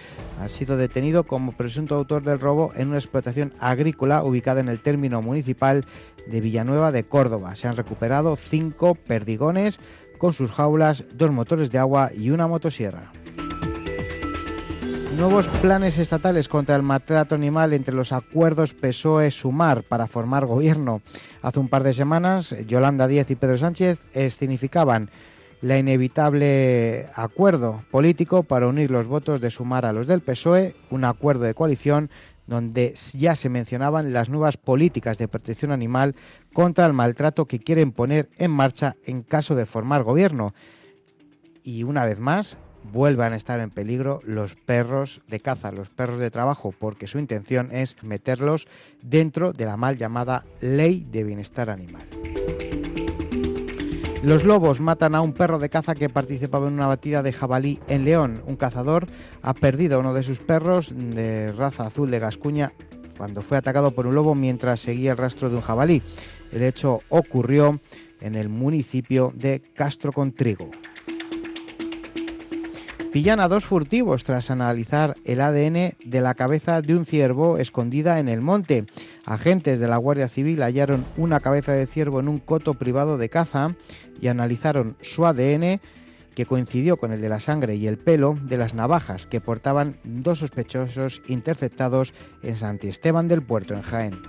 A: ha sido detenido como presunto autor del robo en una explotación agrícola ubicada en el término municipal de Villanueva de Córdoba. Se han recuperado 5 perdigones con sus jaulas, 2 motores de agua y una motosierra. Nuevos planes estatales contra el maltrato animal entre los acuerdos PSOE-Sumar para formar gobierno. Hace un par de semanas, Yolanda Díaz y Pedro Sánchez escenificaban la inevitable acuerdo político para unir los votos de Sumar a los del PSOE, un acuerdo de coalición donde ya se mencionaban las nuevas políticas de protección animal contra el maltrato que quieren poner en marcha en caso de formar gobierno. Y una vez más, vuelvan a estar en peligro los perros de caza, los perros de trabajo, porque su intención es meterlos dentro de la mal llamada Ley de Bienestar Animal. Los lobos matan a un perro de caza que participaba en una batida de jabalí en León. Un cazador ha perdido a uno de sus perros de raza azul de Gascuña cuando fue atacado por un lobo mientras seguía el rastro de un jabalí. El hecho ocurrió en el municipio de Castro Contrigo. Pillan a 2 furtivos tras analizar el ADN de la cabeza de un ciervo escondida en el monte. Agentes de la Guardia Civil hallaron una cabeza de ciervo en un coto privado de caza y analizaron su ADN, que coincidió con el de la sangre y el pelo de las navajas que portaban 2 sospechosos interceptados en Santiesteban del Puerto, en Jaén.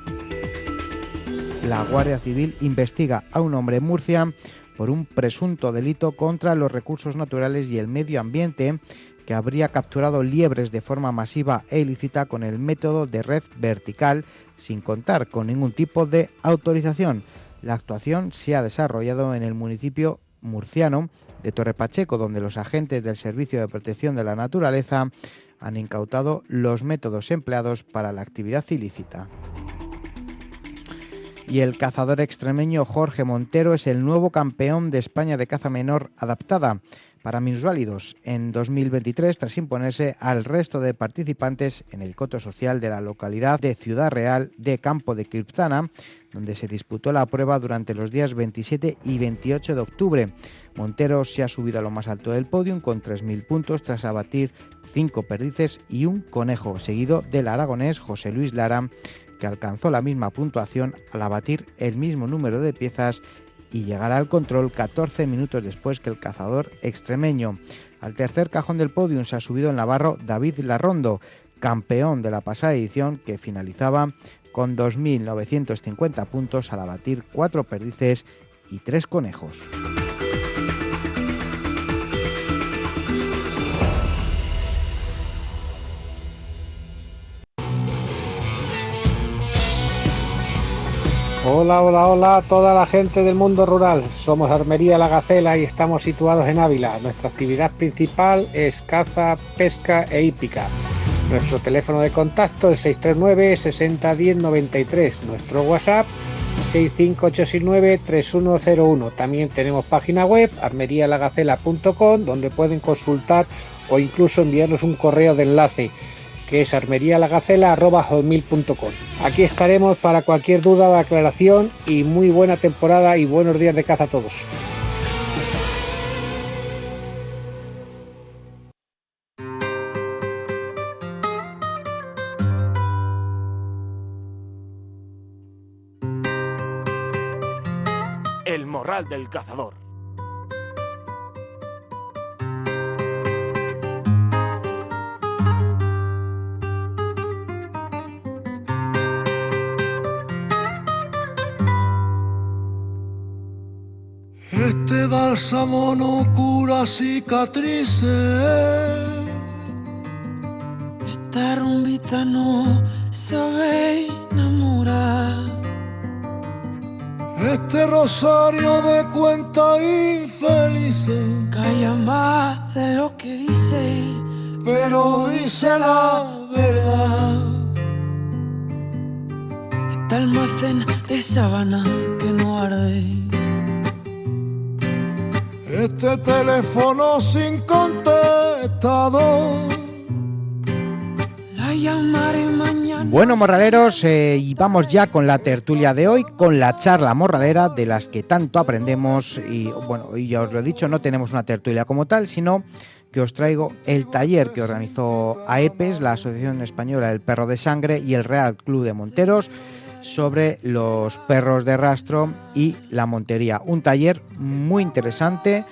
A: La Guardia Civil investiga a un hombre en Murcia por un presunto delito contra los recursos naturales y el medio ambiente, que habría capturado liebres de forma masiva e ilícita con el método de red vertical sin contar con ningún tipo de autorización. La actuación se ha desarrollado en el municipio murciano de Torrepacheco, donde los agentes del Servicio de Protección de la Naturaleza han incautado los métodos empleados para la actividad ilícita. Y el cazador extremeño Jorge Montero es el nuevo campeón de España de caza menor adaptada para minusválidos en 2023, tras imponerse al resto de participantes en el coto social de la localidad de Ciudad Real de Campo de Criptana, donde se disputó la prueba durante los días 27 y 28 de octubre. Montero se ha subido a lo más alto del podium con 3.000 puntos tras abatir 5 perdices y un conejo, seguido del aragonés José Luis Lara, que alcanzó la misma puntuación al abatir el mismo número de piezas y llegar al control 14 minutos después que el cazador extremeño. Al tercer cajón del podium se ha subido el navarro David Larrondo, campeón de la pasada edición, que finalizaba con 2.950 puntos al abatir 4 perdices y 3 conejos.
F: Hola, hola, hola a toda la gente del mundo rural. Somos Armería La Gacela y estamos situados en Ávila. Nuestra actividad principal es caza, pesca e hípica. Nuestro teléfono de contacto es 639 60 10 93. Nuestro WhatsApp 65869 3101. También tenemos página web armerialagacela.com, donde pueden consultar o incluso enviarnos un correo de enlace, que es armerialagacela@hotmail.com. Aquí estaremos para cualquier duda o aclaración, y muy buena temporada y buenos días de caza a todos.
B: El morral del cazador.
G: Este bálsamo no cura cicatrices, esta rumbita no sabe enamorar, este rosario de cuentas infelices calla más de lo que dice, pero dice la verdad. Este almacén de sábana que no arde, este teléfono sin contestador, la llamaré mañana.
A: Bueno, morraleros, y vamos ya con la tertulia de hoy, con la charla morralera de las que tanto aprendemos. Y bueno, y ya os lo he dicho, no tenemos una tertulia como tal, sino que os traigo el taller que organizó AEPES, la Asociación Española del Perro de Sangre, y el Real Club de Monteros, sobre los perros de rastro y la montería. Un taller muy interesante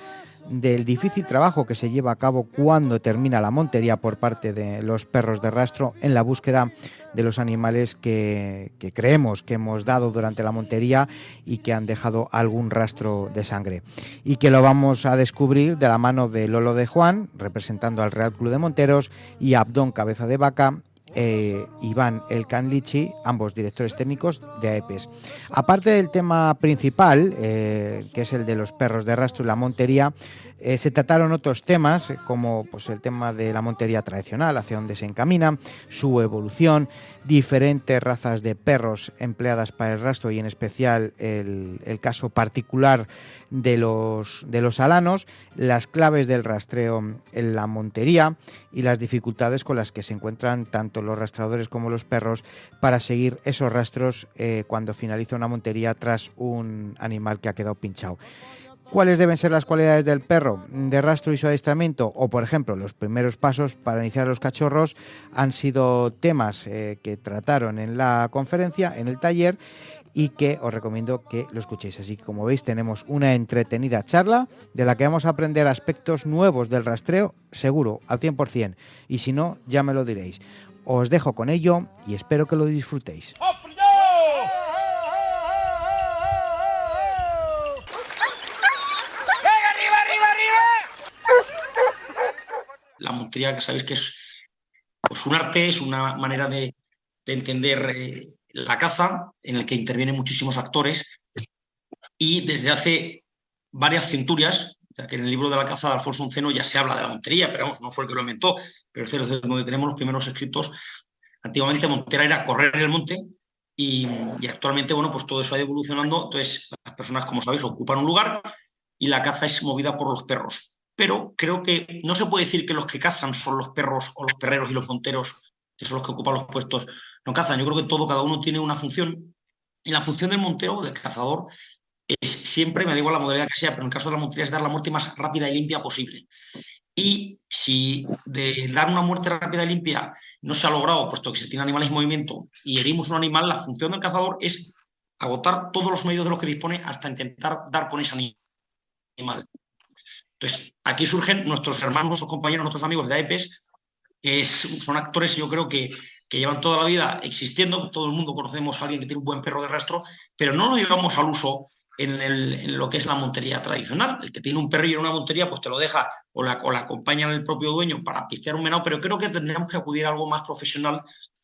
A: del difícil trabajo que se lleva a cabo cuando termina la montería por parte de los perros de rastro en la búsqueda de los animales que creemos que hemos dado durante la montería y que han dejado algún rastro de sangre. Y que lo vamos a descubrir de la mano de Lolo de Juan, representando al Real Club de Monteros, y Abdón Cabeza de Vaca, Iván El Canlichi, ambos directores técnicos de AEPES. Aparte del tema principal, que es el de los perros de rastro y la montería, se trataron otros temas, como pues el tema de la montería tradicional, hacia dónde se encamina, su evolución, diferentes razas de perros empleadas para el rastro, y en especial el caso particular de los alanos, las claves del rastreo en la montería y las dificultades con las que se encuentran tanto los rastreadores como los perros para seguir esos rastros cuando finaliza una montería tras un animal que ha quedado pinchado. ¿Cuáles deben ser las cualidades del perro de rastro y su adiestramiento? O, por ejemplo, los primeros pasos para iniciar a los cachorros han sido temas que trataron en la conferencia, en el taller, y que os recomiendo que lo escuchéis. Así que, como veis, tenemos una entretenida charla de la que vamos a aprender aspectos nuevos del rastreo, seguro, al 100%. Y si no, ya me lo diréis. Os dejo con ello y espero que lo disfrutéis.
H: La montería, que sabéis que es pues un arte, es una manera de entender la caza, en el que intervienen muchísimos actores, y desde hace varias centurias, ya que en el libro de la caza de Alfonso Unceno ya se habla de la montería, pero vamos, no fue el que lo inventó, pero es desde donde tenemos los primeros escritos. Antiguamente montera era correr en el monte, y actualmente, bueno, pues todo eso ha ido evolucionando. Entonces, las personas, como sabéis, ocupan un lugar y la caza es movida por los perros. Pero creo que no se puede decir que los que cazan son los perros o los perreros, y los monteros, que son los que ocupan los puestos, no cazan. Yo creo que cada uno tiene una función, y la función del montero, del cazador, es siempre, me da igual la modalidad que sea, pero en el caso de la montería es dar la muerte más rápida y limpia posible. Y si de dar una muerte rápida y limpia no se ha logrado, puesto que se tiene animales en movimiento y herimos un animal, la función del cazador es agotar todos los medios de los que dispone hasta intentar dar con ese animal. Entonces, aquí surgen nuestros hermanos, nuestros compañeros, nuestros amigos de AEPES, que son actores, yo creo que llevan toda la vida existiendo. Todo el mundo conocemos a alguien que tiene un buen perro de rastro, pero no lo llevamos al uso en lo que es la montería tradicional. El que tiene un perrillo en una montería, pues te lo deja o la acompaña el propio dueño para pistear un venado, pero creo que tendríamos que acudir a algo más profesional.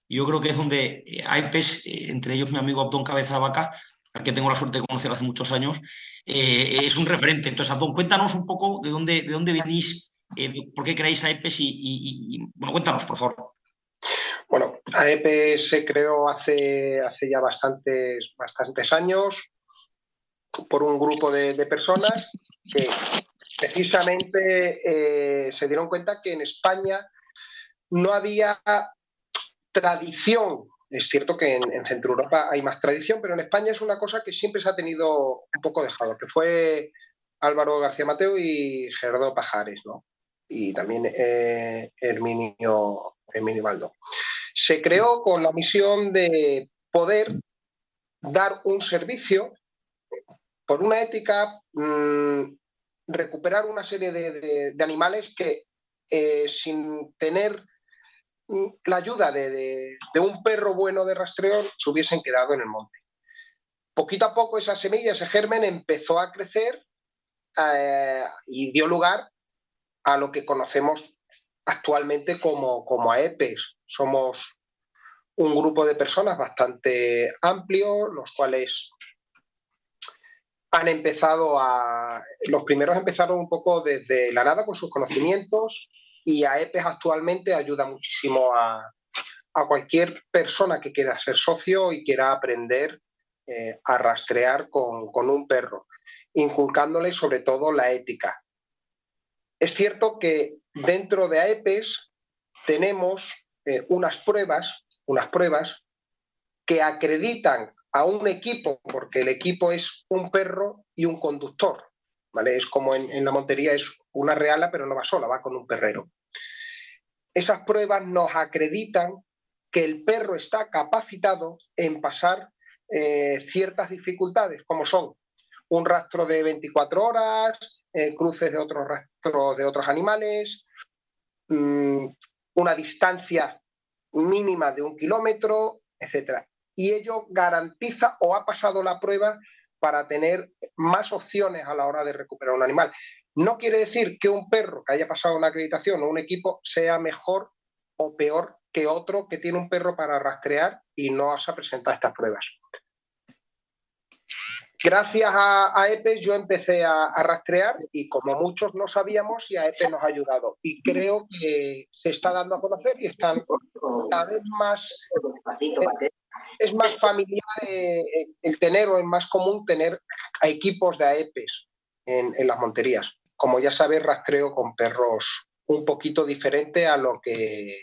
H: Yo creo que es donde AEPES, entre ellos mi amigo Abdón Cabeza de Vaca, al que tengo la suerte de conocer hace muchos años, es un referente. Entonces, Abdón, cuéntanos un poco de dónde venís, por qué creáis AEPES y bueno, cuéntanos, por favor.
I: Bueno, AEPES se creó hace ya bastantes años por un grupo de personas que precisamente se dieron cuenta que en España no había tradición. Es cierto que en Centro Europa hay más tradición, pero en España es una cosa que siempre se ha tenido un poco dejado, que fue Álvaro García Mateo y Gerardo Pajares, ¿no? Y también Herminio Baldó. Se creó con la misión de poder dar un servicio por una ética, recuperar una serie de animales que sin tener la ayuda de un perro bueno de rastreo se hubiesen quedado en el monte. Poquito a poco esa semilla, ese germen empezó a crecer y dio lugar a lo que conocemos actualmente como AEPES. Somos un grupo de personas bastante amplio, los cuales han empezado los primeros empezaron un poco desde la nada con sus conocimientos, y AEPES actualmente ayuda muchísimo a cualquier persona que quiera ser socio y quiera aprender a rastrear con un perro, inculcándole sobre todo la ética. Es cierto que dentro de AEPES tenemos unas pruebas que acreditan a un equipo, porque el equipo es un perro y un conductor, ¿vale? Es como en la montería, es una reala, pero no va sola, va con un perrero. Esas pruebas nos acreditan que el perro está capacitado en pasar ciertas dificultades, como son un rastro de 24 horas, cruces de otros rastros de otros animales, una distancia mínima de 1 kilómetro, etc. Y ello garantiza o ha pasado la prueba para tener más opciones a la hora de recuperar un animal. No quiere decir que un perro que haya pasado una acreditación o un equipo sea mejor o peor que otro que tiene un perro para rastrear y no se ha presentado estas pruebas. Gracias a AEPES yo empecé a rastrear, y como muchos no sabíamos, y AEPES nos ha ayudado. Y creo que se está dando a conocer y están cada vez más... es más familiar el tener, o es más común tener equipos de AEPES en las monterías. Como ya sabes, rastreo con perros un poquito diferente a lo que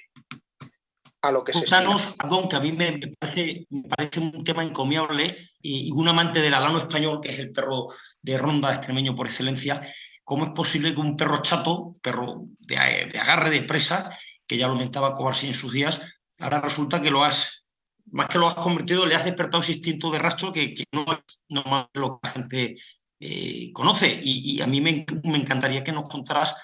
I: se estila.
H: Perdón, que a mí me parece un tema encomiable, y un amante del alano español, que es el perro de ronda extremeño por excelencia. ¿Cómo es posible que un perro chato, perro de agarre de presa, que ya lo mentaba Covarsí en sus días, ahora resulta que más que lo has convertido, le has despertado ese instinto de rastro que no es normal lo que la gente conoce? Y a mí me encantaría que nos contaras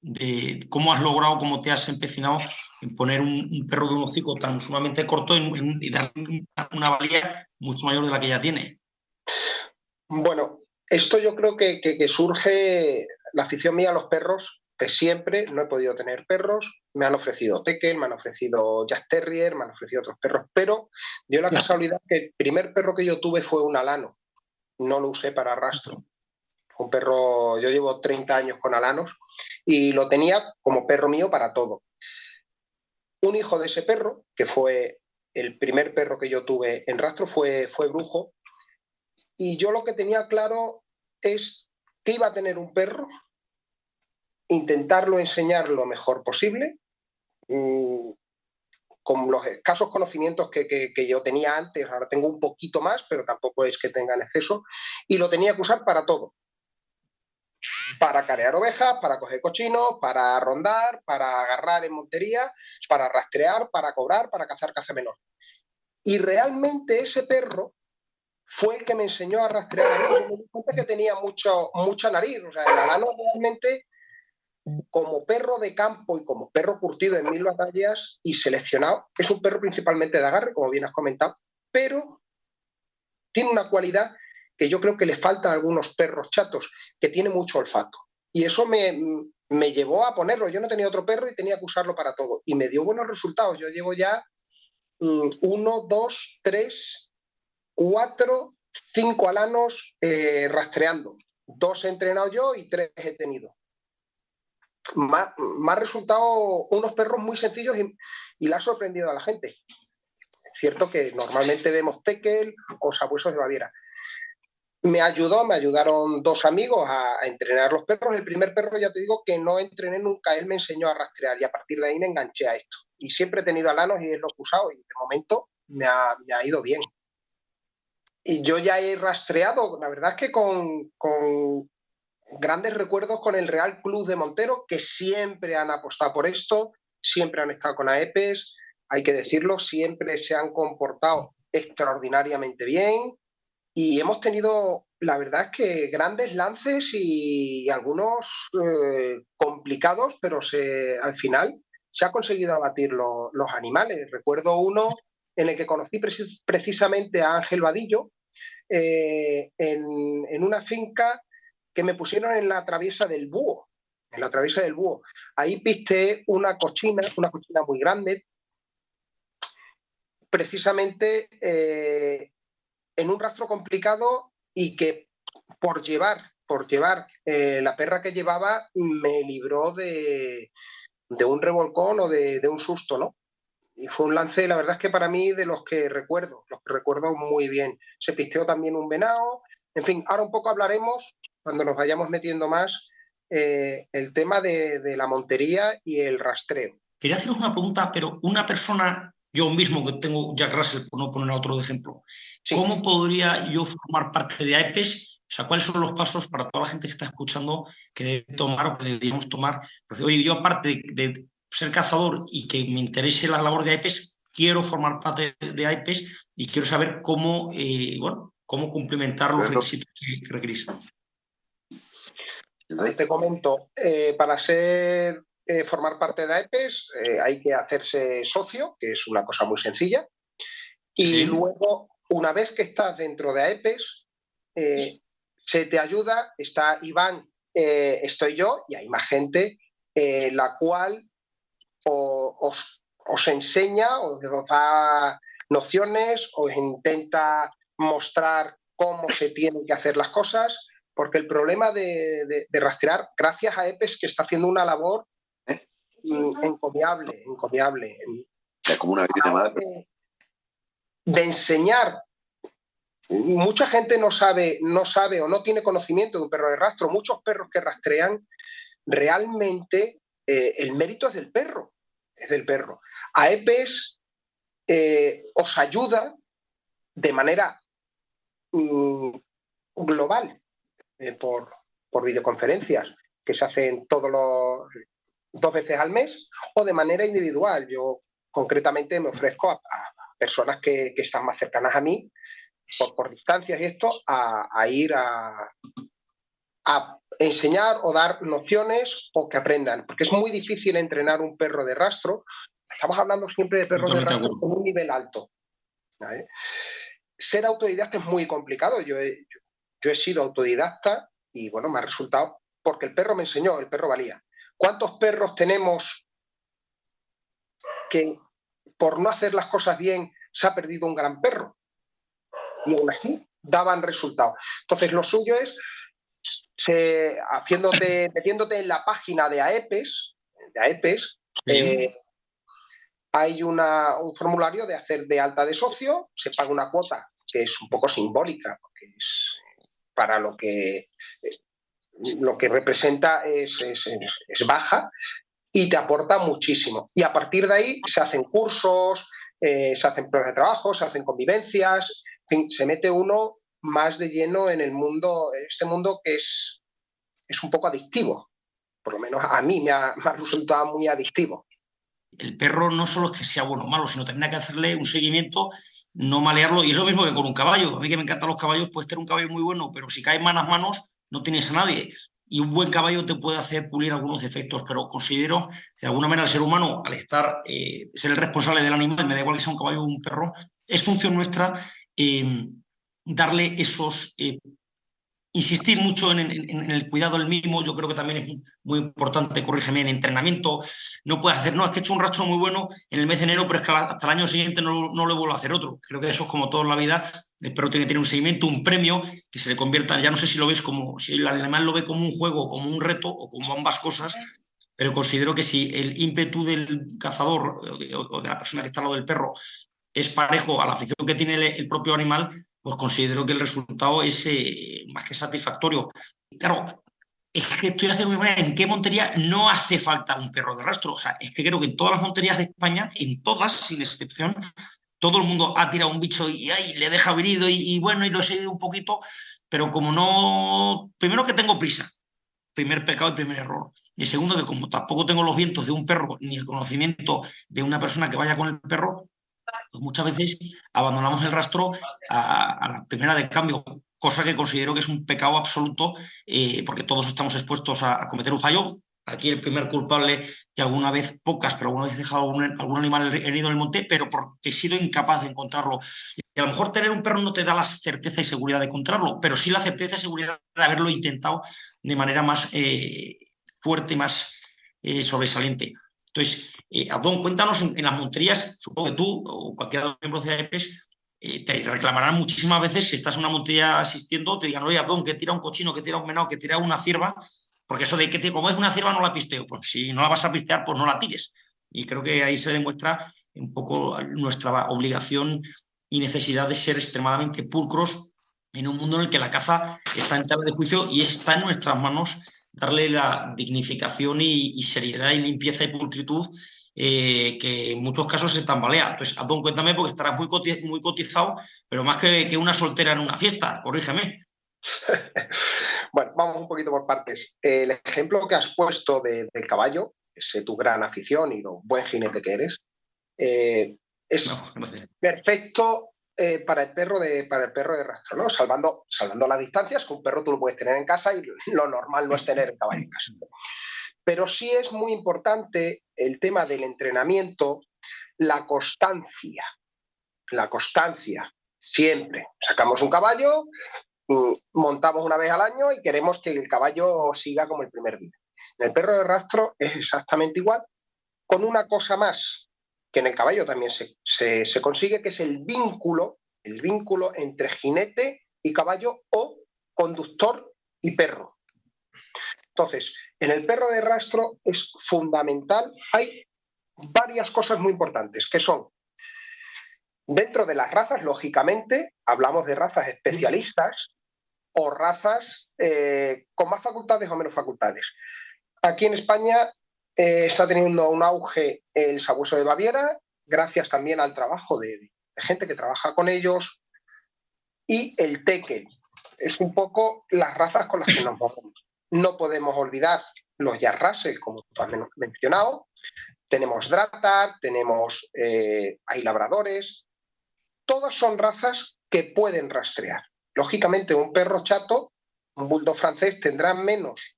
H: de cómo has logrado, cómo te has empecinado en poner un perro de un hocico tan sumamente corto y darle una valía mucho mayor de la que ya tiene.
I: Bueno, esto yo creo que surge la afición mía a los perros de siempre. No he podido tener perros, me han ofrecido Tekel, me han ofrecido Jack Terrier, me han ofrecido otros perros, pero dio la casualidad que el primer perro que yo tuve fue un alano, no lo usé para rastro. Un perro, yo llevo 30 años con alanos y lo tenía como perro mío para todo. Un hijo de ese perro, que fue el primer perro que yo tuve en rastro, fue Brujo, y yo lo que tenía claro es que iba a tener un perro, intentarlo enseñar lo mejor posible, con los escasos conocimientos que yo tenía antes. Ahora tengo un poquito más, pero tampoco es que tenga en exceso, y lo tenía que usar para todo. para carear ovejas, para coger cochinos, para rondar, para agarrar en montería, para rastrear, para cobrar, para cazar caza menor. Y realmente ese perro fue el que me enseñó a rastrear a mí. Yo me di cuenta que tenía mucha nariz. O sea, el alano realmente, como perro de campo y como perro curtido en 1000 batallas y seleccionado, es un perro principalmente de agarre, como bien has comentado, pero tiene una cualidad que yo creo que le falta a algunos perros chatos, que tiene mucho olfato. Y eso me llevó a ponerlo. Yo no tenía otro perro y tenía que usarlo para todo. Y me dio buenos resultados. Yo llevo ya 1, 2, 3, 4, 5 alanos rastreando. 2 he entrenado yo y 3 he tenido. Me ha resultado unos perros muy sencillos y le ha sorprendido a la gente. Es cierto que normalmente vemos teckel o sabuesos de Baviera. Me ayudaron 2 amigos a entrenar los perros. El primer perro, ya te digo, que no entrené nunca, él me enseñó a rastrear y a partir de ahí me enganché a esto. Y siempre he tenido alanos y es lo que he usado y de momento me ha ido bien. Y yo ya he rastreado, la verdad es que con grandes recuerdos con el Real Club de Montero, que siempre han apostado por esto, siempre han estado con AEPES, hay que decirlo, siempre se han comportado extraordinariamente bien. Y hemos tenido, la verdad es que grandes lances y algunos complicados, pero al final se ha conseguido abatir los animales. Recuerdo uno en el que conocí precisamente a Ángel Vadillo en una finca que me pusieron en la traviesa del Búho. En la traviesa del Búho. Ahí pisté una cochina muy grande, precisamente en un rastro complicado y que por llevar la perra que llevaba me libró de un revolcón o de un susto, ¿no? Y fue un lance, la verdad es que para mí de los que recuerdo muy bien. Se pisteó también un venado. En fin, ahora un poco hablaremos, cuando nos vayamos metiendo más, el tema de la montería y el rastreo.
H: Quería haceros una pregunta, pero una persona, yo mismo que tengo Jack Russell, por no poner otro de ejemplo, sí. ¿Cómo podría yo formar parte de AEPES? O sea, ¿cuáles son los pasos para toda la gente que está escuchando que debe tomar o que deberíamos tomar? Porque, oye, yo aparte de ser cazador y que me interese la labor de AEPES, quiero formar parte de AEPES y quiero saber cómo, cómo complementar los requisitos que requerís.
I: Te comento, para formar parte de AEPES hay que hacerse socio, que es una cosa muy sencilla, y luego, una vez que estás dentro de AEPES, se te ayuda, está Iván, estoy yo, y hay más gente, la cual os enseña, os da nociones, os intenta mostrar cómo se tienen que hacer las cosas, porque el problema de rastrear, gracias a AEPES, que está haciendo una labor encomiable,
J: como una videollamada,
I: de enseñar. Mucha gente no sabe o no tiene conocimiento de un perro de rastro. Muchos perros que rastrean, realmente el mérito es del perro. AEPES os ayuda de manera global por videoconferencias que se hacen 2 veces al mes o de manera individual. Yo concretamente me ofrezco a personas que están más cercanas a mí por distancias y esto a ir a enseñar o dar nociones o que aprendan, porque es muy difícil entrenar un perro de rastro. Estamos hablando siempre de perros de rastro con un nivel alto, ¿vale? Ser autodidacta es muy complicado. Yo he sido autodidacta y bueno, me ha resultado porque el perro me enseñó, el perro valía. ¿Cuántos perros tenemos que por no hacer las cosas bien se ha perdido un gran perro? Y aún así daban resultados. Entonces lo suyo es metiéndote en la página de AEPES, hay un formulario de hacer de alta de socio, se paga una cuota que es un poco simbólica, porque es para lo que representa es baja y te aporta muchísimo. Y a partir de ahí se hacen cursos, se hacen pruebas de trabajo, se hacen convivencias, en fin, se mete uno más de lleno en el mundo, en este mundo que es es un poco adictivo. Por lo menos a mí me ha resultado muy adictivo.
H: El perro no solo es que sea bueno o malo, sino tener que hacerle un seguimiento, no malearlo. Y es lo mismo que con un caballo. A mí que me encantan los caballos, puedes tener un caballo muy bueno, pero si cae manos no tienes a nadie. Y un buen caballo te puede hacer pulir algunos defectos, pero considero que de alguna manera el ser humano, al estar ser el responsable del animal, me da igual que sea un caballo o un perro, es función nuestra darle esos... insistir mucho en el cuidado del mismo. Yo creo que también es muy importante, corrígeme, en entrenamiento. No puedes hacer, no, es que he hecho un rastro muy bueno en el mes de enero, pero es que hasta el año siguiente no lo vuelvo a hacer otro. Creo que eso es como todo en la vida. El perro tiene que tener un seguimiento, un premio, que se le convierta, ya no sé si lo ves como, si el animal lo ve como un juego, como un reto, o como ambas cosas, pero considero que si el ímpetu del cazador o de la persona que está al lado del perro es parejo a la afición que tiene el propio animal, pues considero que el resultado es más que satisfactorio. Claro, es que estoy haciendo mi manera, ¿en qué montería no hace falta un perro de rastro? O sea, es que creo que en todas las monterías de España, en todas, sin excepción, todo el mundo ha tirado un bicho y ay, le deja herido y bueno, y lo he seguido un poquito, pero como no... Primero que tengo prisa, primer pecado y primer error. Y segundo que como tampoco tengo los vientos de un perro ni el conocimiento de una persona que vaya con el perro, pues muchas veces abandonamos el rastro a la primera de cambio, cosa que considero que es un pecado absoluto, porque todos estamos expuestos a cometer un fallo. Aquí el primer culpable, que alguna vez, pocas, pero alguna vez he dejado algún animal herido en el monte, pero porque he sido incapaz de encontrarlo. Y a lo mejor tener un perro no te da la certeza y seguridad de encontrarlo, pero sí la certeza y seguridad de haberlo intentado de manera más fuerte, más sobresaliente. Entonces, Abdón, cuéntanos en las monterías, supongo que tú o cualquiera de los miembros de AEPES te reclamarán muchísimas veces si estás en una montería asistiendo, te digan, oye, Abdón, que tira un cochino, que tira un venado, que tira una cierva, porque eso de que como es una cierva no la pisteo, pues si no la vas a pistear, pues no la tires. Y creo que ahí se demuestra un poco nuestra obligación y necesidad de ser extremadamente pulcros en un mundo en el que la caza está en tela de juicio y está en nuestras manos darle la dignificación y seriedad y limpieza y pulcritud que en muchos casos se tambalea. Entonces, Abdón, cuéntame, porque estarás muy cotizado, pero más que una soltera en una fiesta, corrígeme.
I: Bueno, vamos un poquito por partes. El ejemplo que has puesto del caballo, ese tu gran afición y lo buen jinete que eres, es perfecto para el perro de rastro, ¿no? Salvando las distancias, que un perro tú lo puedes tener en casa y lo normal no es tener el caballo en casa. Pero sí es muy importante el tema del entrenamiento, la constancia. La constancia, siempre. Sacamos un caballo, montamos una vez al año y queremos que el caballo siga como el primer día. En el perro de rastro es exactamente igual, con una cosa más, que en el caballo también se consigue, que es el vínculo entre jinete y caballo o conductor y perro. Entonces, en el perro de rastro es fundamental, hay varias cosas muy importantes, que son, dentro de las razas, lógicamente, hablamos de razas especialistas o razas con más facultades o menos facultades. Aquí en España está teniendo un auge el sabueso de Baviera, gracias también al trabajo de gente que trabaja con ellos, y el tekel. Es un poco las razas con las que nos movemos. No podemos olvidar los Jack Russell, como tú has mencionado. Tenemos Dratar, tenemos hay labradores. Todas son razas que pueden rastrear. Lógicamente, un perro chato, un bulldog francés, tendrá menos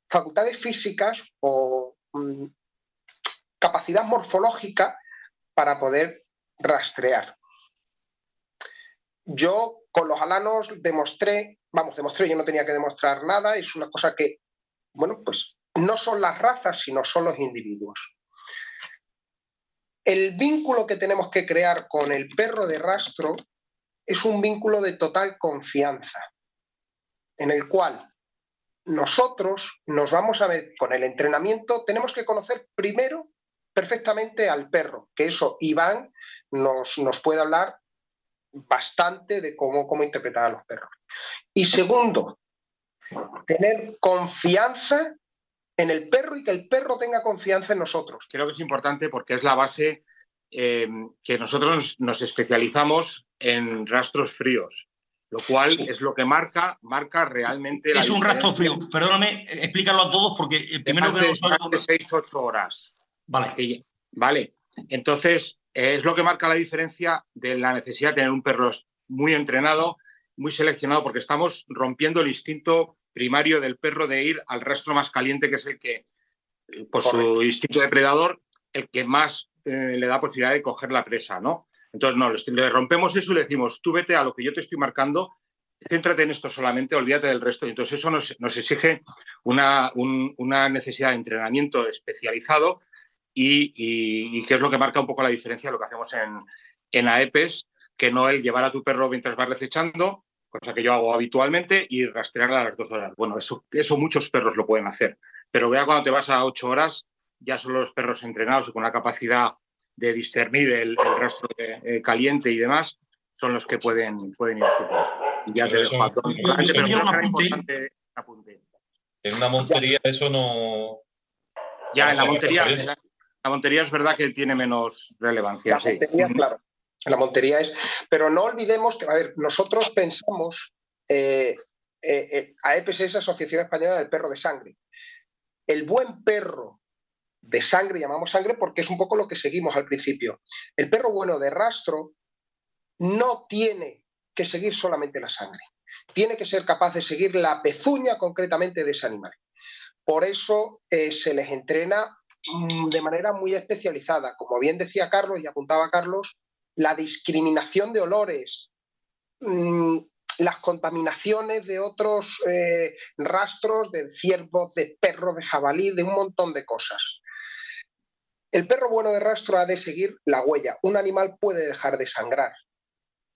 I: facultades físicas o capacidad morfológica para poder rastrear. Yo con los alanos demostré, yo no tenía que demostrar nada, es una cosa que, bueno, pues no son las razas, sino son los individuos. El vínculo que tenemos que crear con el perro de rastro es un vínculo de total confianza, en el cual nosotros nos vamos a ver con el entrenamiento, tenemos que conocer primero perfectamente al perro, que eso Iván nos puede hablar bastante de cómo interpretar a los perros. Y segundo, tener confianza en el perro y que el perro tenga confianza en nosotros.
K: Creo que es importante porque es la base que nosotros nos especializamos en rastros fríos. lo cual es lo que marca realmente la
H: Es un rastro frío. Perdóname, explícalo a todos porque el primero que
K: de 6-8 horas. Vale. Entonces, es lo que marca la diferencia de la necesidad de tener un perro muy entrenado, muy seleccionado, porque estamos rompiendo el instinto primario del perro de ir al rastro más caliente, que es el que, por su instinto depredador, el que más le da posibilidad de coger la presa, ¿no? Entonces, no, le rompemos eso y le decimos, tú vete a lo que yo te estoy marcando, céntrate en esto solamente, olvídate del resto. Y entonces eso nos exige una necesidad de entrenamiento especializado y que es lo que marca un poco la diferencia de lo que hacemos en AEPES, que no el llevar a tu perro mientras vas recechando, cosa que yo hago habitualmente, y rastrearla a las 2 horas. Bueno, eso muchos perros lo pueden hacer, pero vea cuando te vas a 8 horas, ya son los perros entrenados y con la capacidad de discernir el rastro caliente y demás, son los que pueden ir a fútbol. Ya te dejo apunte.
L: En una montería eso no...
K: Ya, en la montería es verdad que tiene menos relevancia.
I: La montería, claro. La montería es... Pero no olvidemos que, a ver, nosotros pensamos... AEPES es Asociación Española del Perro de Sangre. El buen perro de sangre, llamamos sangre porque es un poco lo que seguimos al principio. El perro bueno de rastro no tiene que seguir solamente la sangre. Tiene que ser capaz de seguir la pezuña concretamente de ese animal. Por eso se les entrena de manera muy especializada. Como bien decía Carlos y apuntaba Carlos, la discriminación de olores, las contaminaciones de otros rastros, de ciervos, de perros, de jabalí, de un montón de cosas. El perro bueno de rastro ha de seguir la huella. Un animal puede dejar de sangrar.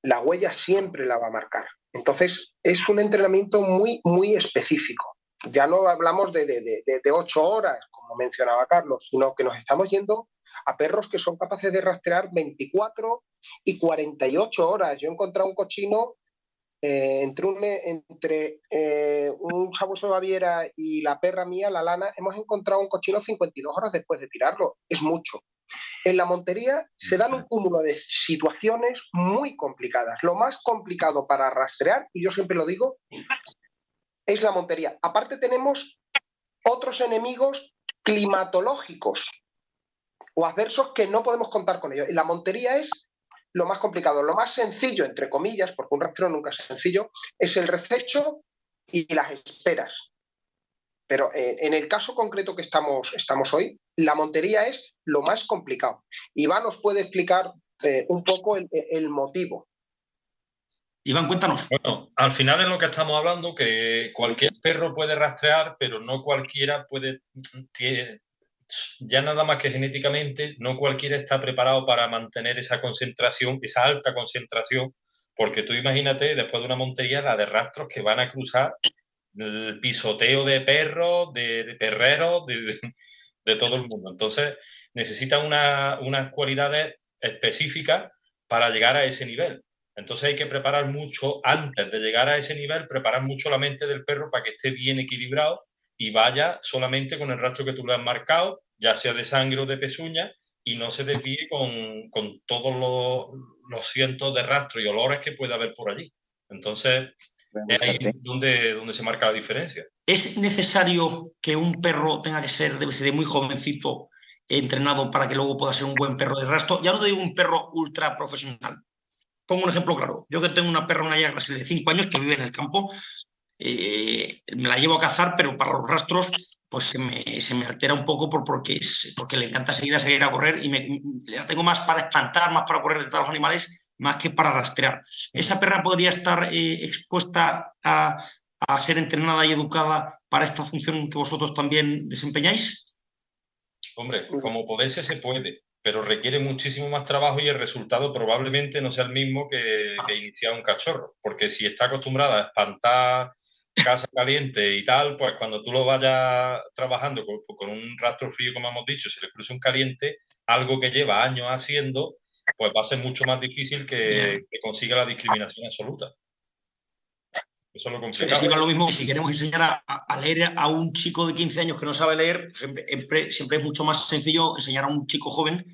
I: La huella siempre la va a marcar. Entonces, es un entrenamiento muy, muy específico. Ya no hablamos de 8 horas, como mencionaba Carlos, sino que nos estamos yendo a perros que son capaces de rastrear 24 y 48 horas. Yo he encontrado un cochino entre un sabueso de Baviera y la perra mía, la lana, hemos encontrado un cochino 52 horas después de tirarlo. Es mucho. En la montería se dan un cúmulo de situaciones muy complicadas. Lo más complicado para rastrear, y yo siempre lo digo, es la montería. Aparte tenemos otros enemigos climatológicos o adversos que no podemos contar con ellos. Y la montería es lo más complicado. Lo más sencillo, entre comillas, porque un rastreo nunca es sencillo, es el rececho y las esperas. Pero en el caso concreto que estamos hoy, la montería es lo más complicado. Iván nos puede explicar un poco el motivo.
H: Iván, cuéntanos.
L: Bueno, al final es lo que estamos hablando, que cualquier perro puede rastrear, pero no cualquiera puede... Ya nada más que genéticamente, no cualquiera está preparado para mantener esa concentración, esa alta concentración, porque tú imagínate, después de una montería, la de rastros que van a cruzar el pisoteo de perros, de perreros, de todo el mundo. Entonces, necesitan unas cualidades específicas para llegar a ese nivel. Entonces hay que preparar mucho, antes de llegar a ese nivel, preparar mucho la mente del perro para que esté bien equilibrado y vaya solamente con el rastro que tú le has marcado, ya sea de sangre o de pezuña, y no se desvíe con todos los cientos de rastros y olores que puede haber por allí. Entonces, es ahí donde se marca la diferencia.
H: ¿Es necesario que un perro tenga que ser de muy jovencito entrenado para que luego pueda ser un buen perro de rastro? Ya no te digo un perro ultra profesional. Pongo un ejemplo claro. Yo que tengo una perra, una yagra de 5 años que vive en el campo, me la llevo a cazar, pero para los rastros pues se me altera un poco porque le encanta salir a correr y la tengo más para espantar, más para correr detrás de los animales, más que para rastrear. ¿Esa perra podría estar expuesta a ser entrenada y educada para esta función que vosotros también desempeñáis?
L: Hombre, como poderse se puede, pero requiere muchísimo más trabajo y el resultado probablemente no sea el mismo que iniciar un cachorro, porque si está acostumbrada a espantar casa caliente y tal, pues cuando tú lo vayas trabajando con un rastro frío, como hemos dicho, si le cruza un caliente, algo que lleva años haciendo, pues va a ser mucho más difícil que consiga la discriminación absoluta. Eso es lo complicado.
H: Es igual lo mismo que si queremos enseñar a leer a un chico de 15 años que no sabe leer, siempre es mucho más sencillo enseñar a un chico joven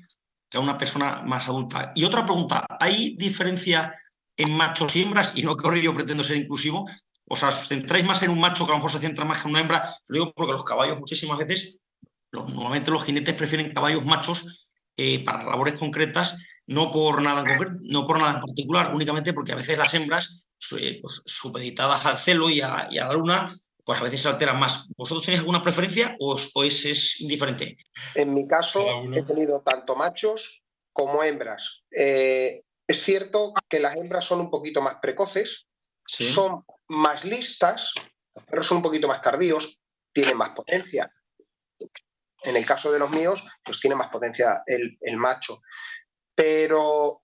H: que a una persona más adulta. Y otra pregunta, ¿hay diferencia en machos y hembras, y no que ahora yo pretendo ser inclusivo, o sea, os centráis más en un macho que a lo mejor se centra más que en una hembra. Lo digo porque los caballos muchísimas veces, normalmente los jinetes prefieren caballos machos para labores concretas, no por nada en concreto, no por nada en particular, únicamente porque a veces las hembras, pues, supeditadas al celo y a la luna, pues a veces se alteran más. ¿Vosotros tenéis alguna preferencia o es indiferente?
I: En mi caso he tenido tanto machos como hembras. Es cierto que las hembras son un poquito más precoces, ¿sí? Son más listas, los perros son un poquito más tardíos, tienen más potencia. En el caso de los míos, pues tiene más potencia el macho. Pero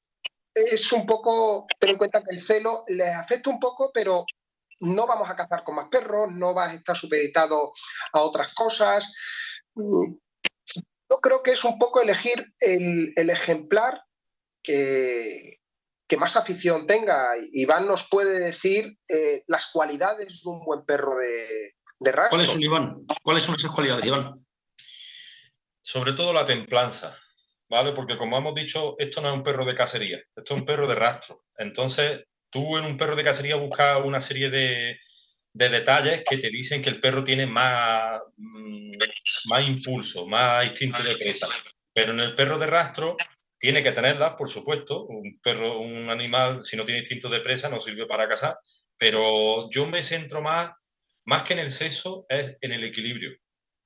I: es un poco, ten en cuenta que el celo les afecta un poco, pero no vamos a cazar con más perros, no vas a estar supeditado a otras cosas. Yo creo que es un poco elegir el ejemplar que más afición tenga. Iván nos puede decir las cualidades de un buen perro de rastro.
H: ¿Cuáles son, Iván? ¿Cuáles son esas cualidades, Iván?
L: Sobre todo la templanza, ¿vale? Porque como hemos dicho, esto no es un perro de cacería, esto es un perro de rastro. Entonces, tú en un perro de cacería buscas una serie de detalles que te dicen que el perro tiene más impulso, más instinto de presa. Pero en el perro de rastro tiene que tenerlas, por supuesto. Un animal, si no tiene instinto de presa, no sirve para cazar. Pero yo me centro más que en el sexo, es en el equilibrio.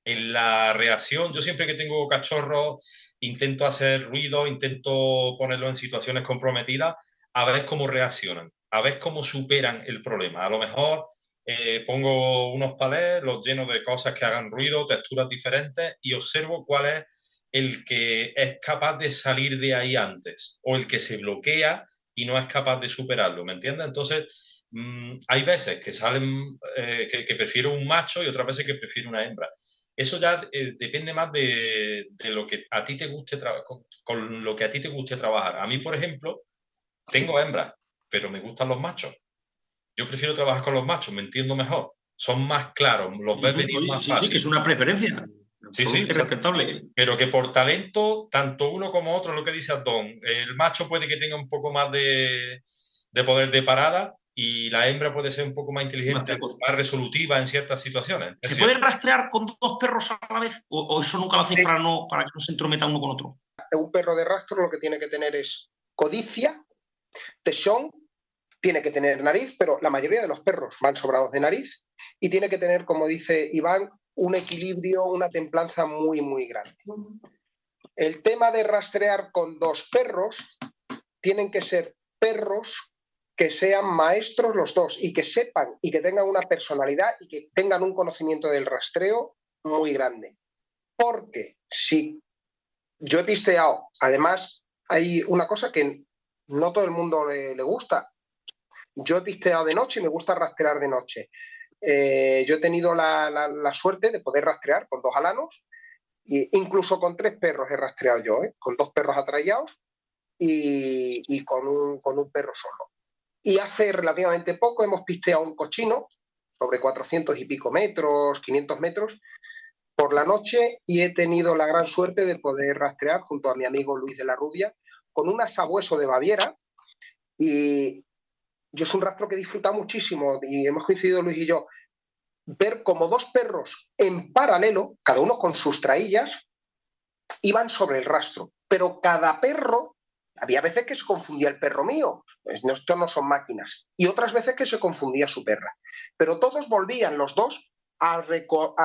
L: En la reacción, yo siempre que tengo cachorros intento hacer ruido, intento ponerlos en situaciones comprometidas, a ver cómo reaccionan, a ver cómo superan el problema. A lo mejor pongo unos palés, los lleno de cosas que hagan ruido, texturas diferentes, y observo cuál es el que es capaz de salir de ahí antes, o el que se bloquea y no es capaz de superarlo, ¿me entiendes? Entonces, hay veces que salen, que prefiero un macho, y otras veces que prefiero una hembra. Eso ya depende más de lo que a ti te guste con lo que a ti te guste trabajar. A mí, por ejemplo, tengo hembras, pero me gustan los machos. Yo prefiero trabajar con los machos, me entiendo mejor. Son más claros, los ves venir más fácil.
H: Sí, que es una preferencia.
L: Sí,
H: respetable.
L: Pero que por talento, tanto uno como otro, lo que dice Adón, el macho puede que tenga un poco más de poder de parada, y la hembra puede ser un poco más inteligente, más resolutiva en ciertas situaciones.
H: ¿Se puede rastrear con dos perros a la vez? ¿O eso nunca lo hacéis para que no se entrometa uno con otro?
I: Un perro de rastro lo que tiene que tener es codicia, tesón, tiene que tener nariz, pero la mayoría de los perros van sobrados de nariz, y tiene que tener, como dice Iván, un equilibrio, una templanza muy, muy grande. El tema de rastrear con dos perros, tienen que ser perros que sean maestros los dos y que sepan y que tengan una personalidad y que tengan un conocimiento del rastreo muy grande. Porque si yo he pisteado, además hay una cosa que no todo el mundo le gusta. Yo he pisteado de noche y me gusta rastrear de noche. Yo he tenido la suerte de poder rastrear con dos alanos, e incluso con 3 perros he rastreado yo, con 2 perros atrallados y con un perro solo. Y hace relativamente poco hemos pisteado un cochino sobre 400 y pico metros, 500 metros, por la noche, y he tenido la gran suerte de poder rastrear junto a mi amigo Luis de la Rubia con un sabueso de Baviera, y yo es un rastro que he disfrutado muchísimo, y hemos coincidido Luis y yo, ver como 2 perros en paralelo, cada uno con sus traillas, iban sobre el rastro, pero cada perro, había veces que se confundía el perro mío, pues esto no son máquinas, y otras veces que se confundía su perra, pero todos volvían los dos a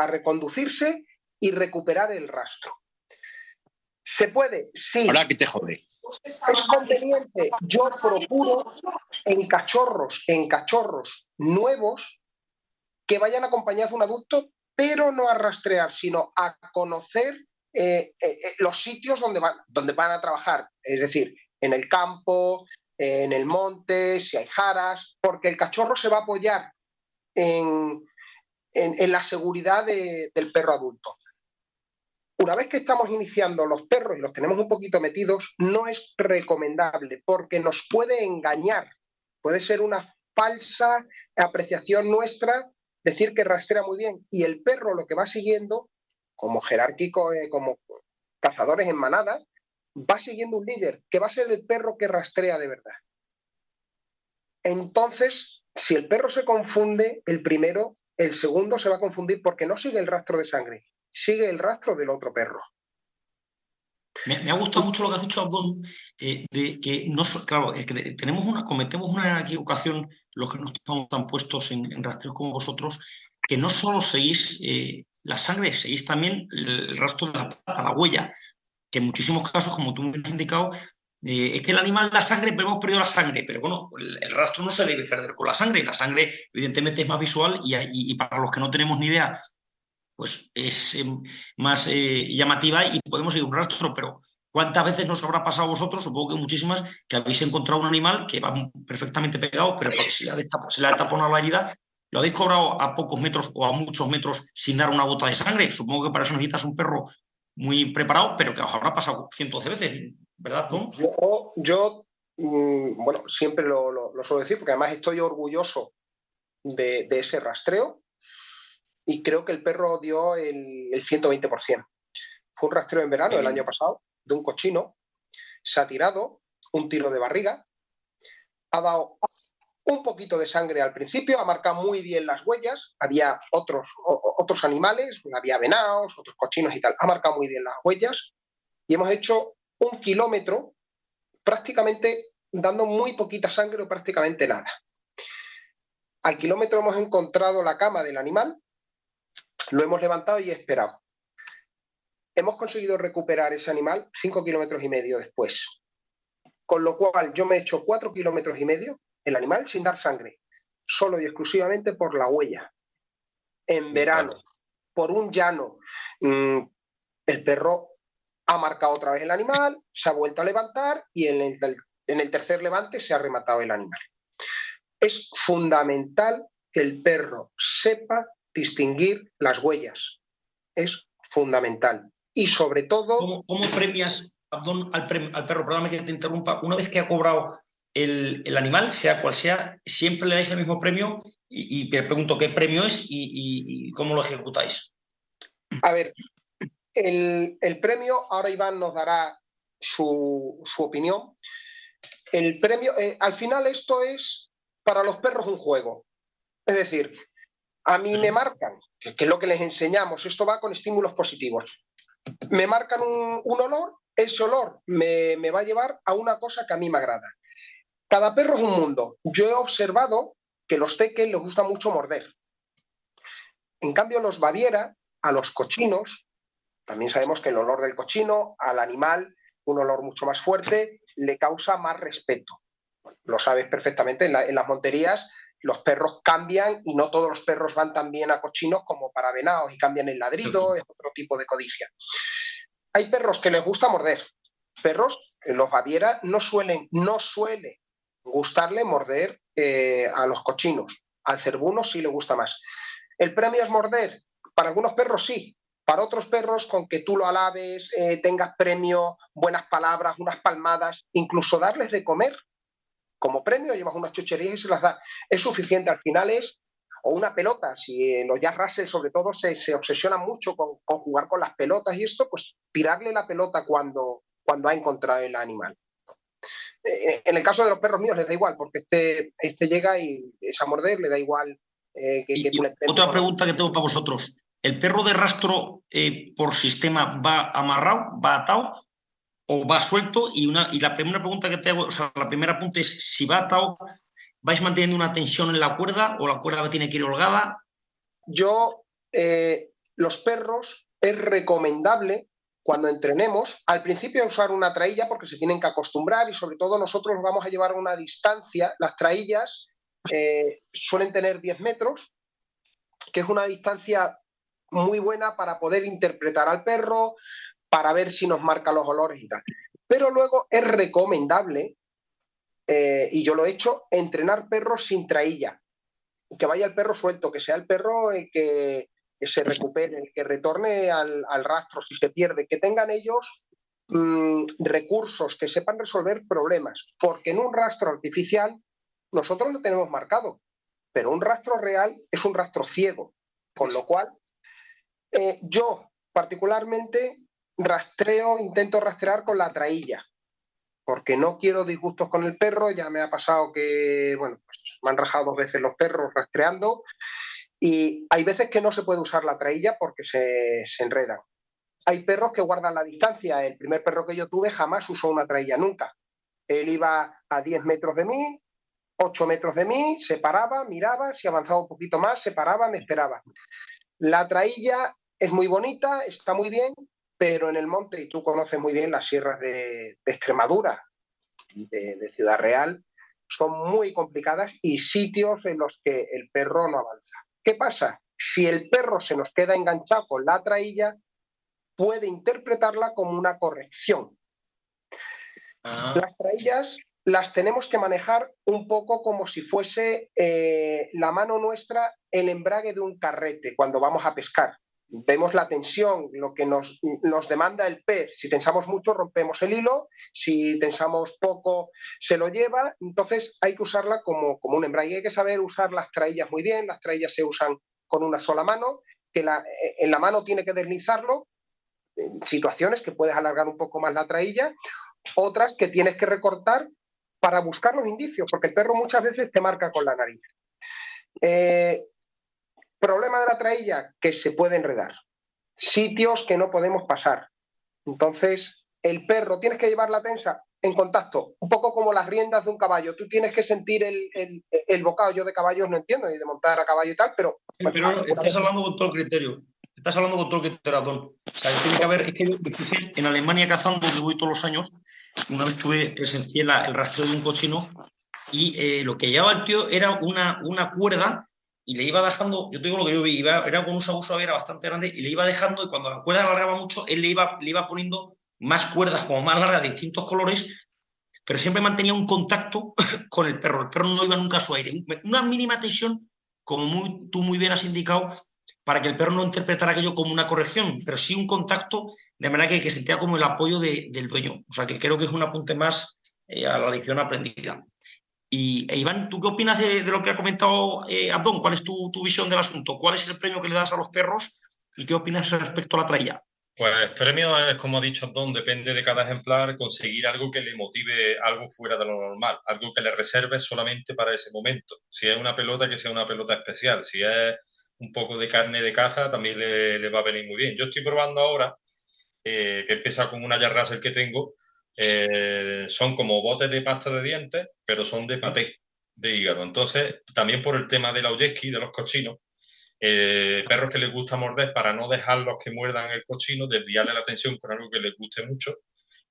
I: reconducirse y recuperar el rastro. ¿Se puede? Sí.
J: Ahora que te jode.
I: ¿Es conveniente? Yo procuro en cachorros nuevos que vayan acompañados de un adulto, pero no a rastrear, sino a conocer los sitios donde van a trabajar, es decir, en el campo, en el monte, si hay jaras, porque el cachorro se va a apoyar en la seguridad del perro adulto. Una vez que estamos iniciando los perros y los tenemos un poquito metidos, no es recomendable porque nos puede engañar. Puede ser una falsa apreciación nuestra decir que rastrea muy bien, y el perro lo que va siguiendo, como jerárquico, como cazadores en manada, va siguiendo un líder, que va a ser el perro que rastrea de verdad. Entonces, si el perro se confunde, el segundo se va a confundir porque no sigue el rastro de sangre, sigue el rastro del otro perro.
H: Me ha gustado mucho lo que has dicho, Abdón, de que no, claro, es que cometemos una equivocación los que no estamos tan puestos en rastreos como vosotros, que no solo seguís la sangre, seguís también el rastro de la pata, la huella, que en muchísimos casos, como tú me has indicado, es que el animal da sangre, pero hemos perdido la sangre, pero bueno, el rastro no se debe perder con la sangre evidentemente es más visual y para los que no tenemos ni idea, pues es más llamativa y podemos seguir un rastro, pero ¿cuántas veces nos habrá pasado a vosotros? Supongo que muchísimas, que habéis encontrado un animal que va perfectamente pegado, pero porque se le ha taponado la herida, lo habéis cobrado a pocos metros o a muchos metros sin dar una gota de sangre. Supongo que para eso necesitas un perro muy preparado, pero que os habrá pasado cientos de veces, ¿verdad, Tom?
I: Yo bueno, siempre lo suelo decir, porque además estoy orgulloso de ese rastreo. Y creo que el perro dio el 120%. Fue un rastreo en verano el año pasado de un cochino, se ha tirado un tiro de barriga, ha dado un poquito de sangre al principio, ha marcado muy bien las huellas, había otros animales, había venados, otros cochinos y tal, ha marcado muy bien las huellas y hemos hecho 1 kilómetro prácticamente dando muy poquita sangre o prácticamente nada. Al kilómetro hemos encontrado la cama del animal, lo hemos levantado y esperado. Hemos conseguido recuperar ese animal 5,5 kilómetros después. Con lo cual yo me he hecho 4,5 kilómetros el animal sin dar sangre, solo y exclusivamente por la huella. En verano, por un llano, el perro ha marcado otra vez el animal, se ha vuelto a levantar y en el tercer levante se ha rematado el animal. Es fundamental que el perro sepa distinguir las huellas. Es fundamental. Y sobre todo...
H: ¿Cómo premias, Abdón, al perro? Perdóname que te interrumpa. Una vez que ha cobrado el animal, sea cual sea, ¿siempre le dais el mismo premio? Y te pregunto qué premio es y cómo lo ejecutáis.
I: A ver, el premio, ahora Iván nos dará su opinión. El premio, al final esto es para los perros un juego. Es decir, a mí me marcan, que es lo que les enseñamos, esto va con estímulos positivos. Me marcan un olor, ese olor me va a llevar a una cosa que a mí me agrada. Cada perro es un mundo. Yo he observado que los teques les gusta mucho morder. En cambio, los baviera, a los cochinos, también sabemos que el olor del cochino al animal, un olor mucho más fuerte, le causa más respeto. Lo sabes perfectamente, en las monterías los perros cambian y no todos los perros van tan bien a cochinos como para venados y cambian el ladrido, es otro tipo de codicia. Hay perros que les gusta morder. Perros, los baviera, no suele gustarle morder a los cochinos. Al cervuno sí le gusta más. ¿El premio es morder? Para algunos perros sí. Para otros perros, con que tú lo alabes, tengas premio, buenas palabras, unas palmadas, incluso darles de comer, como premio llevas unas chucherías y se las da. Es suficiente. Al final es, o una pelota, si los Jack Russell sobre todo se obsesionan mucho con jugar con las pelotas y esto, pues tirarle la pelota cuando ha encontrado el animal. En el caso de los perros míos les da igual, porque este llega y es a morder, le da igual que tú le...
H: Otra pregunta que tengo para vosotros. ¿El perro de rastro por sistema va amarrado, va atado o va suelto? Y la primera pregunta que te hago, o sea, la primera punta es si va atado, ¿vais manteniendo una tensión en la cuerda o la cuerda tiene que ir holgada?
I: Los perros es recomendable cuando entrenemos, al principio usar una trailla porque se tienen que acostumbrar y sobre todo nosotros los vamos a llevar a una distancia. Las traillas suelen tener 10 metros, que es una distancia muy buena para poder interpretar al perro, para ver si nos marca los olores y tal. Pero luego es recomendable, y yo lo he hecho, entrenar perros sin trailla, que vaya el perro suelto, que sea el perro que se recupere, que retorne al rastro si se pierde, que tengan ellos recursos, que sepan resolver problemas, porque en un rastro artificial nosotros lo tenemos marcado, pero un rastro real es un rastro ciego, con lo cual yo particularmente intento rastrear con la trailla, porque no quiero disgustos con el perro. Ya me ha pasado que, bueno, pues me han rajado 2 veces los perros rastreando, y hay veces que no se puede usar la trailla porque se enredan. Hay perros que guardan la distancia. El primer perro que yo tuve jamás usó una trailla, nunca. Él iba a 10 metros de mí, 8 metros de mí, se paraba, miraba, si avanzaba un poquito más, se paraba, me esperaba. La trailla es muy bonita, está muy bien, pero en el monte, y tú conoces muy bien las sierras de Extremadura, de Ciudad Real, son muy complicadas y sitios en los que el perro no avanza. ¿Qué pasa? Si el perro se nos queda enganchado con la trailla, puede interpretarla como una corrección. Las traillas las tenemos que manejar un poco como si fuese la mano nuestra el embrague de un carrete cuando vamos a pescar. Vemos la tensión, lo que nos demanda el pez. Si tensamos mucho, rompemos el hilo. Si tensamos poco, se lo lleva. Entonces hay que usarla como un embrague. Hay que saber usar las traillas muy bien. Las traillas se usan con una sola mano, que en la mano tiene que deslizarlo. En situaciones que puedes alargar un poco más la trailla, otras que tienes que recortar para buscar los indicios, porque el perro muchas veces te marca con la nariz. Problema de la trailla, que se puede enredar. Sitios que no podemos pasar. Entonces, el perro, tienes que llevar la tensa en contacto, un poco como las riendas de un caballo. Tú tienes que sentir el bocado. Yo de caballos no entiendo, y de montar a caballo y tal, pero...
H: Pero estás hablando con todo el criterio. Estás hablando con todo el criterio, Adón. O sea, tiene que haber... Es que yo en Alemania cazando, que voy todos los años, una vez presencié el rastreo de un cochino, y lo que llevaba el tío era una cuerda, y le iba dejando, yo te digo lo que yo vi, era con un sabueso, era bastante grande, y le iba dejando, y cuando la cuerda alargaba mucho, él le iba poniendo más cuerdas como más largas de distintos colores, pero siempre mantenía un contacto con el perro. El perro no iba nunca a su aire. Una mínima tensión, como tú muy bien has indicado, para que el perro no interpretara aquello como una corrección, pero sí un contacto, de manera que sentía como el apoyo del dueño. O sea, que creo que es un apunte más a la lección aprendida. Y Iván, ¿tú qué opinas de lo que ha comentado Abdón? ¿Cuál es tu visión del asunto? ¿Cuál es el premio que le das a los perros? ¿Y qué opinas respecto a la trailla?
L: Pues premio es, como ha dicho Abdón, depende de cada ejemplar, conseguir algo que le motive, algo fuera de lo normal, algo que le reserve solamente para ese momento. Si es una pelota, que sea una pelota especial. Si es un poco de carne de caza, también le va a venir muy bien. Yo estoy probando ahora, que he empezado con una Jack Russell que tengo, son como botes de pasta de dientes, pero son de paté, de hígado. Entonces, también por el tema del aulleski, de los cochinos, perros que les gusta morder, para no dejarlos que muerdan el cochino, desviarle la atención con algo que les guste mucho.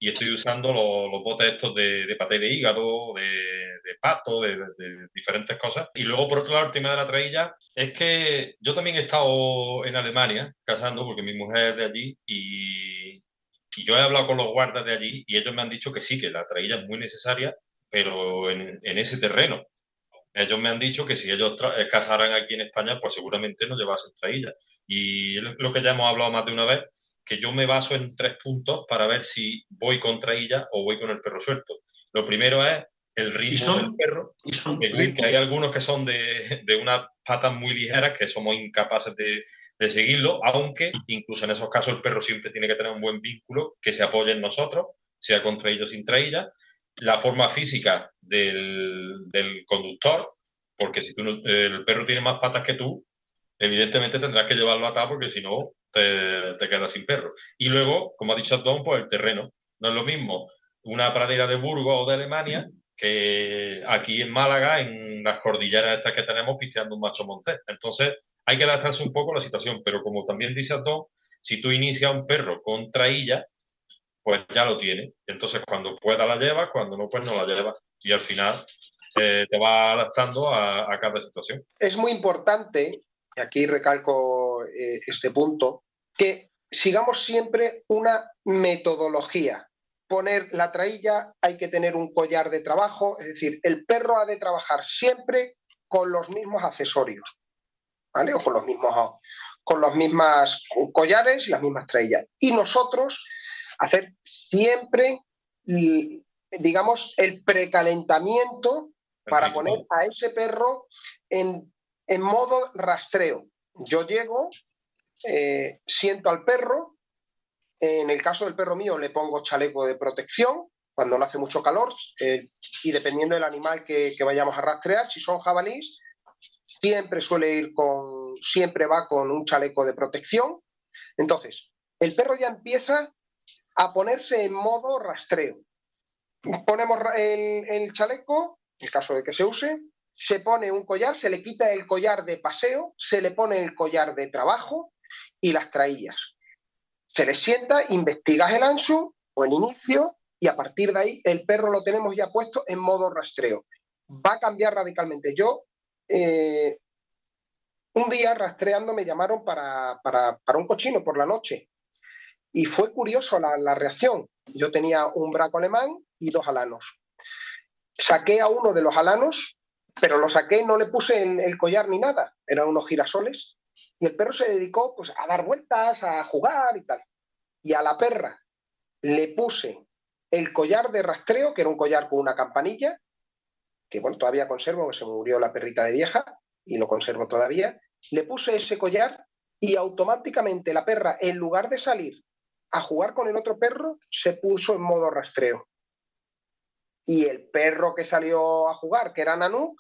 L: Y estoy usando los botes estos de paté de hígado, de pato, de diferentes cosas. Y luego, por otro lado, el tema de la trailla es que yo también he estado en Alemania cazando, porque mi mujer es de allí, y yo he hablado con los guardas de allí y ellos me han dicho que sí, que la trailla es muy necesaria, pero en ese terreno. Ellos me han dicho que si ellos cazaran aquí en España, pues seguramente no llevasen trailla. Y es lo que ya hemos hablado más de una vez, que yo me baso en 3 puntos para ver si voy con trailla o voy con el perro suelto. Lo primero es el ritmo del perro, que hay algunos que son de unas patas muy ligeras que somos incapaces de seguirlo, aunque incluso en esos casos el perro siempre tiene que tener un buen vínculo que se apoye en nosotros, sea con trailla o sin trailla. La forma física del conductor, porque si el perro tiene más patas que tú, evidentemente tendrás que llevarlo atado, porque si no te quedas sin perro. Y luego, como ha dicho Don, pues el terreno. No es lo mismo una pradera de Burgos o de Alemania que aquí en Málaga, en las cordilleras estas que tenemos, pisteando un macho montés. Entonces hay que adaptarse un poco a la situación, pero como también dice Don, si tú inicias un perro con trailla, pues ya lo tiene. Entonces cuando pueda la llevas, cuando no, pues no la llevas. Y al final te va adaptando a cada situación.
I: Es muy importante, y aquí recalco este punto, que sigamos siempre una metodología. Poner la trailla, hay que tener un collar de trabajo, es decir, el perro ha de trabajar siempre con los mismos accesorios, ¿vale? O con los mismos collares y las mismas traillas. Y nosotros hacer siempre, digamos, el precalentamiento para poner a ese perro en modo rastreo. Yo llego, siento al perro, en el caso del perro mío le pongo chaleco de protección, cuando no hace mucho calor, y dependiendo del animal que vayamos a rastrear, si son jabalís, siempre va con un chaleco de protección. Entonces, el perro ya empieza a ponerse en modo rastreo. Ponemos el chaleco, en caso de que se use, se pone un collar, se le quita el collar de paseo, se le pone el collar de trabajo y las traillas. Se le sienta, investigas el ansu o el inicio y a partir de ahí el perro lo tenemos ya puesto en modo rastreo. Va a cambiar radicalmente. Yo, un día rastreando me llamaron para un cochino por la noche y fue curioso la reacción. Yo tenía un braco alemán y 2 alanos. Saqué a uno de los alanos, pero lo saqué, no le puse el collar ni nada, eran unos girasoles, y el perro se dedicó pues, a dar vueltas, a jugar y tal. Y a la perra le puse el collar de rastreo, que era un collar con una campanilla, que bueno, todavía conservo, que se me murió la perrita de vieja, y lo conservo todavía. Le puse ese collar y automáticamente la perra, en lugar de salir a jugar con el otro perro, se puso en modo rastreo. Y el perro que salió a jugar, que era Nanook,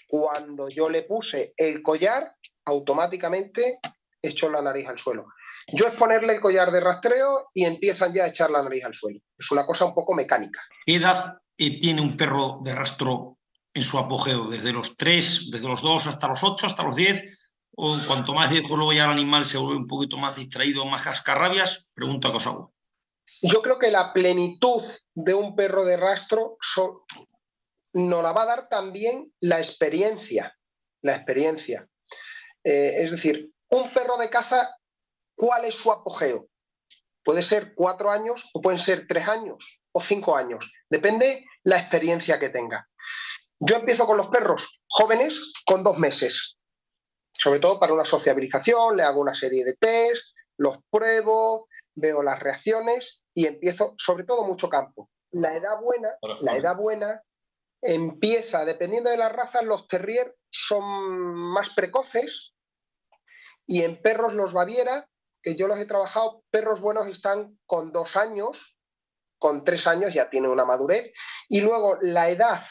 I: cuando yo le puse el collar, automáticamente echó la nariz al suelo. Yo es ponerle el collar de rastreo y empiezan ya a echar la nariz al suelo. Es una cosa un poco mecánica.
H: ¿Qué edad tiene un perro de rastro en su apogeo? ¿Desde los 3, desde los 2 hasta los 8, hasta los 10? ¿O cuanto más viejo luego ya el animal se vuelve un poquito más distraído, más cascarrabias? Pregunta que os hago.
I: Yo creo que la plenitud de un perro de rastro nos la va a dar también la experiencia. Es decir, un perro de caza, ¿cuál es su apogeo? Puede ser 4 años o pueden ser 3 años o 5 años. Depende la experiencia que tenga. Yo empiezo con los perros jóvenes con 2 meses. Sobre todo para una sociabilización, le hago una serie de test, los pruebo, veo las reacciones y empiezo, sobre todo, mucho campo. La edad buena empieza, dependiendo de las razas, los terrier son más precoces y en perros los Baviera, que yo los he trabajado, perros buenos están con 2 años, con 3 años ya tiene una madurez, y luego la edad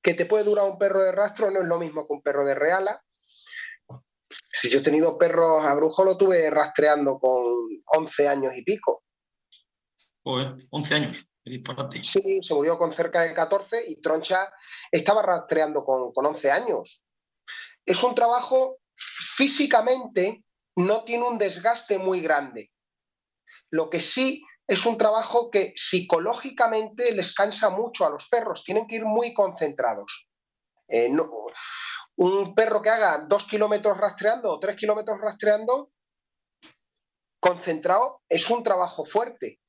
I: que te puede durar un perro de rastro no es lo mismo que un perro de reala. Si yo he tenido perros, a Brujo lo tuve rastreando con 11 años y pico.
H: Joder, 11 años, qué disparate.
I: Sí, se murió con cerca de 14 y Troncha estaba rastreando con 11 años. Es un trabajo, físicamente, no tiene un desgaste muy grande. Lo que sí es un trabajo que psicológicamente les cansa mucho a los perros, tienen que ir muy concentrados. Un perro que haga 2 kilómetros rastreando o 3 kilómetros rastreando, concentrado, es un trabajo fuerte.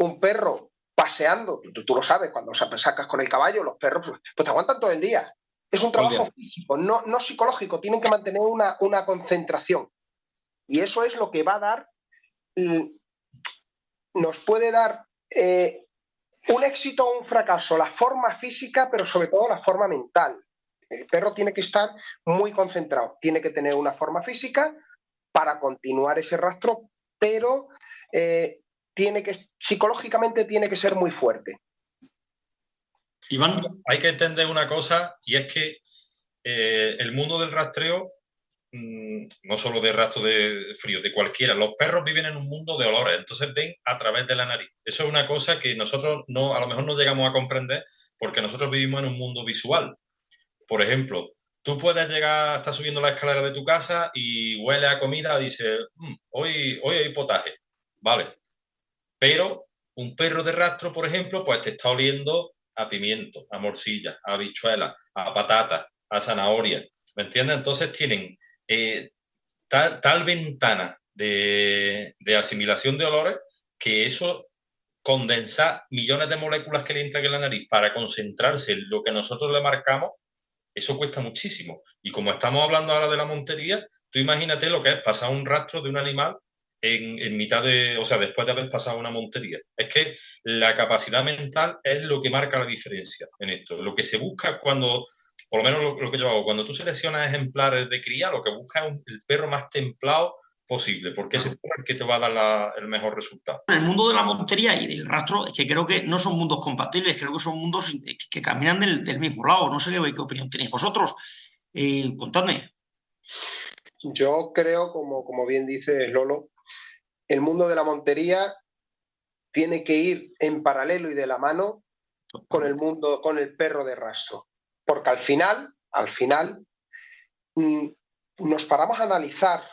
I: Un perro paseando, tú lo sabes, cuando sacas con el caballo, los perros pues te aguantan todo el día. Es un trabajo físico, no psicológico, tienen que mantener una concentración. Y eso es lo que va a dar, nos puede dar un éxito o un fracaso, la forma física, pero sobre todo la forma mental. El perro tiene que estar muy concentrado, tiene que tener una forma física para continuar ese rastro, pero psicológicamente tiene que ser muy fuerte.
L: Iván, hay que entender una cosa, y es que el mundo del rastreo, no solo de rastro de frío, de cualquiera, los perros viven en un mundo de olores, entonces ven a través de la nariz. Eso es una cosa que nosotros a lo mejor no llegamos a comprender porque nosotros vivimos en un mundo visual. Por ejemplo, tú puedes llegar, estás subiendo la escalera de tu casa y huele a comida y dices, hoy hay potaje, vale. Pero un perro de rastro, por ejemplo, pues te está oliendo a pimiento, a morcilla, a habichuelas, a patatas, a zanahoria, ¿me entiendes? Entonces tienen tal ventana de asimilación de olores que eso condensar millones de moléculas que le entran en la nariz para concentrarse en lo que nosotros le marcamos, eso cuesta muchísimo. Y como estamos hablando ahora de la montería, tú imagínate lo que es pasar un rastro de un animal en mitad después de haber pasado una montería. Es que la capacidad mental es lo que marca la diferencia en esto. Lo que se busca cuando, por lo menos lo que yo hago, cuando tú seleccionas ejemplares de cría, lo que buscas es el perro más templado posible, porque ese es el que te va a dar el mejor resultado.
H: En el mundo de la montería y del rastro es que creo que no son mundos compatibles, creo que son mundos que caminan del mismo lado. No sé qué opinión tenéis vosotros. Contadme.
I: Yo creo, como bien dice Lolo, el mundo de la montería tiene que ir en paralelo y de la mano con el perro de rastro. Porque al final, nos paramos a analizar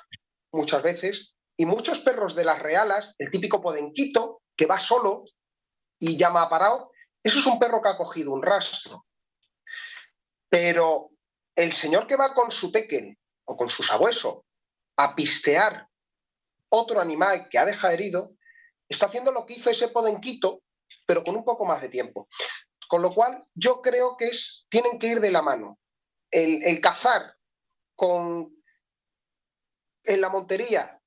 I: muchas veces y muchos perros de las realas, el típico podenquito que va solo y llama a parado, eso es un perro que ha cogido un rastro. Pero el señor que va con su tequen o con su sabueso a pistear otro animal que ha dejado herido, está haciendo lo que hizo ese podenquito, pero con un poco más de tiempo. Con lo cual, yo creo que tienen que ir de la mano. El cazar en la montería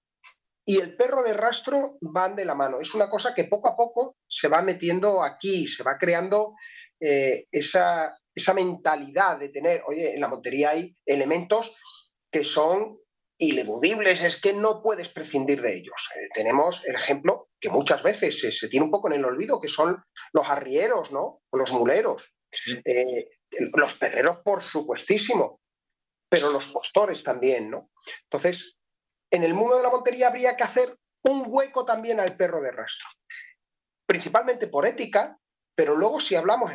I: y el perro de rastro van de la mano. Es una cosa que poco a poco se va metiendo aquí, se va creando esa mentalidad de tener, oye, en la montería hay elementos que son ineludibles, es que no puedes prescindir de ellos. Tenemos el ejemplo que muchas veces se tiene un poco en el olvido, que son los arrieros, ¿no? O los muleros. Sí. Los perreros, por supuestísimo, pero los postores también, ¿no? Entonces, en el mundo de la montería habría que hacer un hueco también al perro de rastro, principalmente por ética, pero luego si hablamos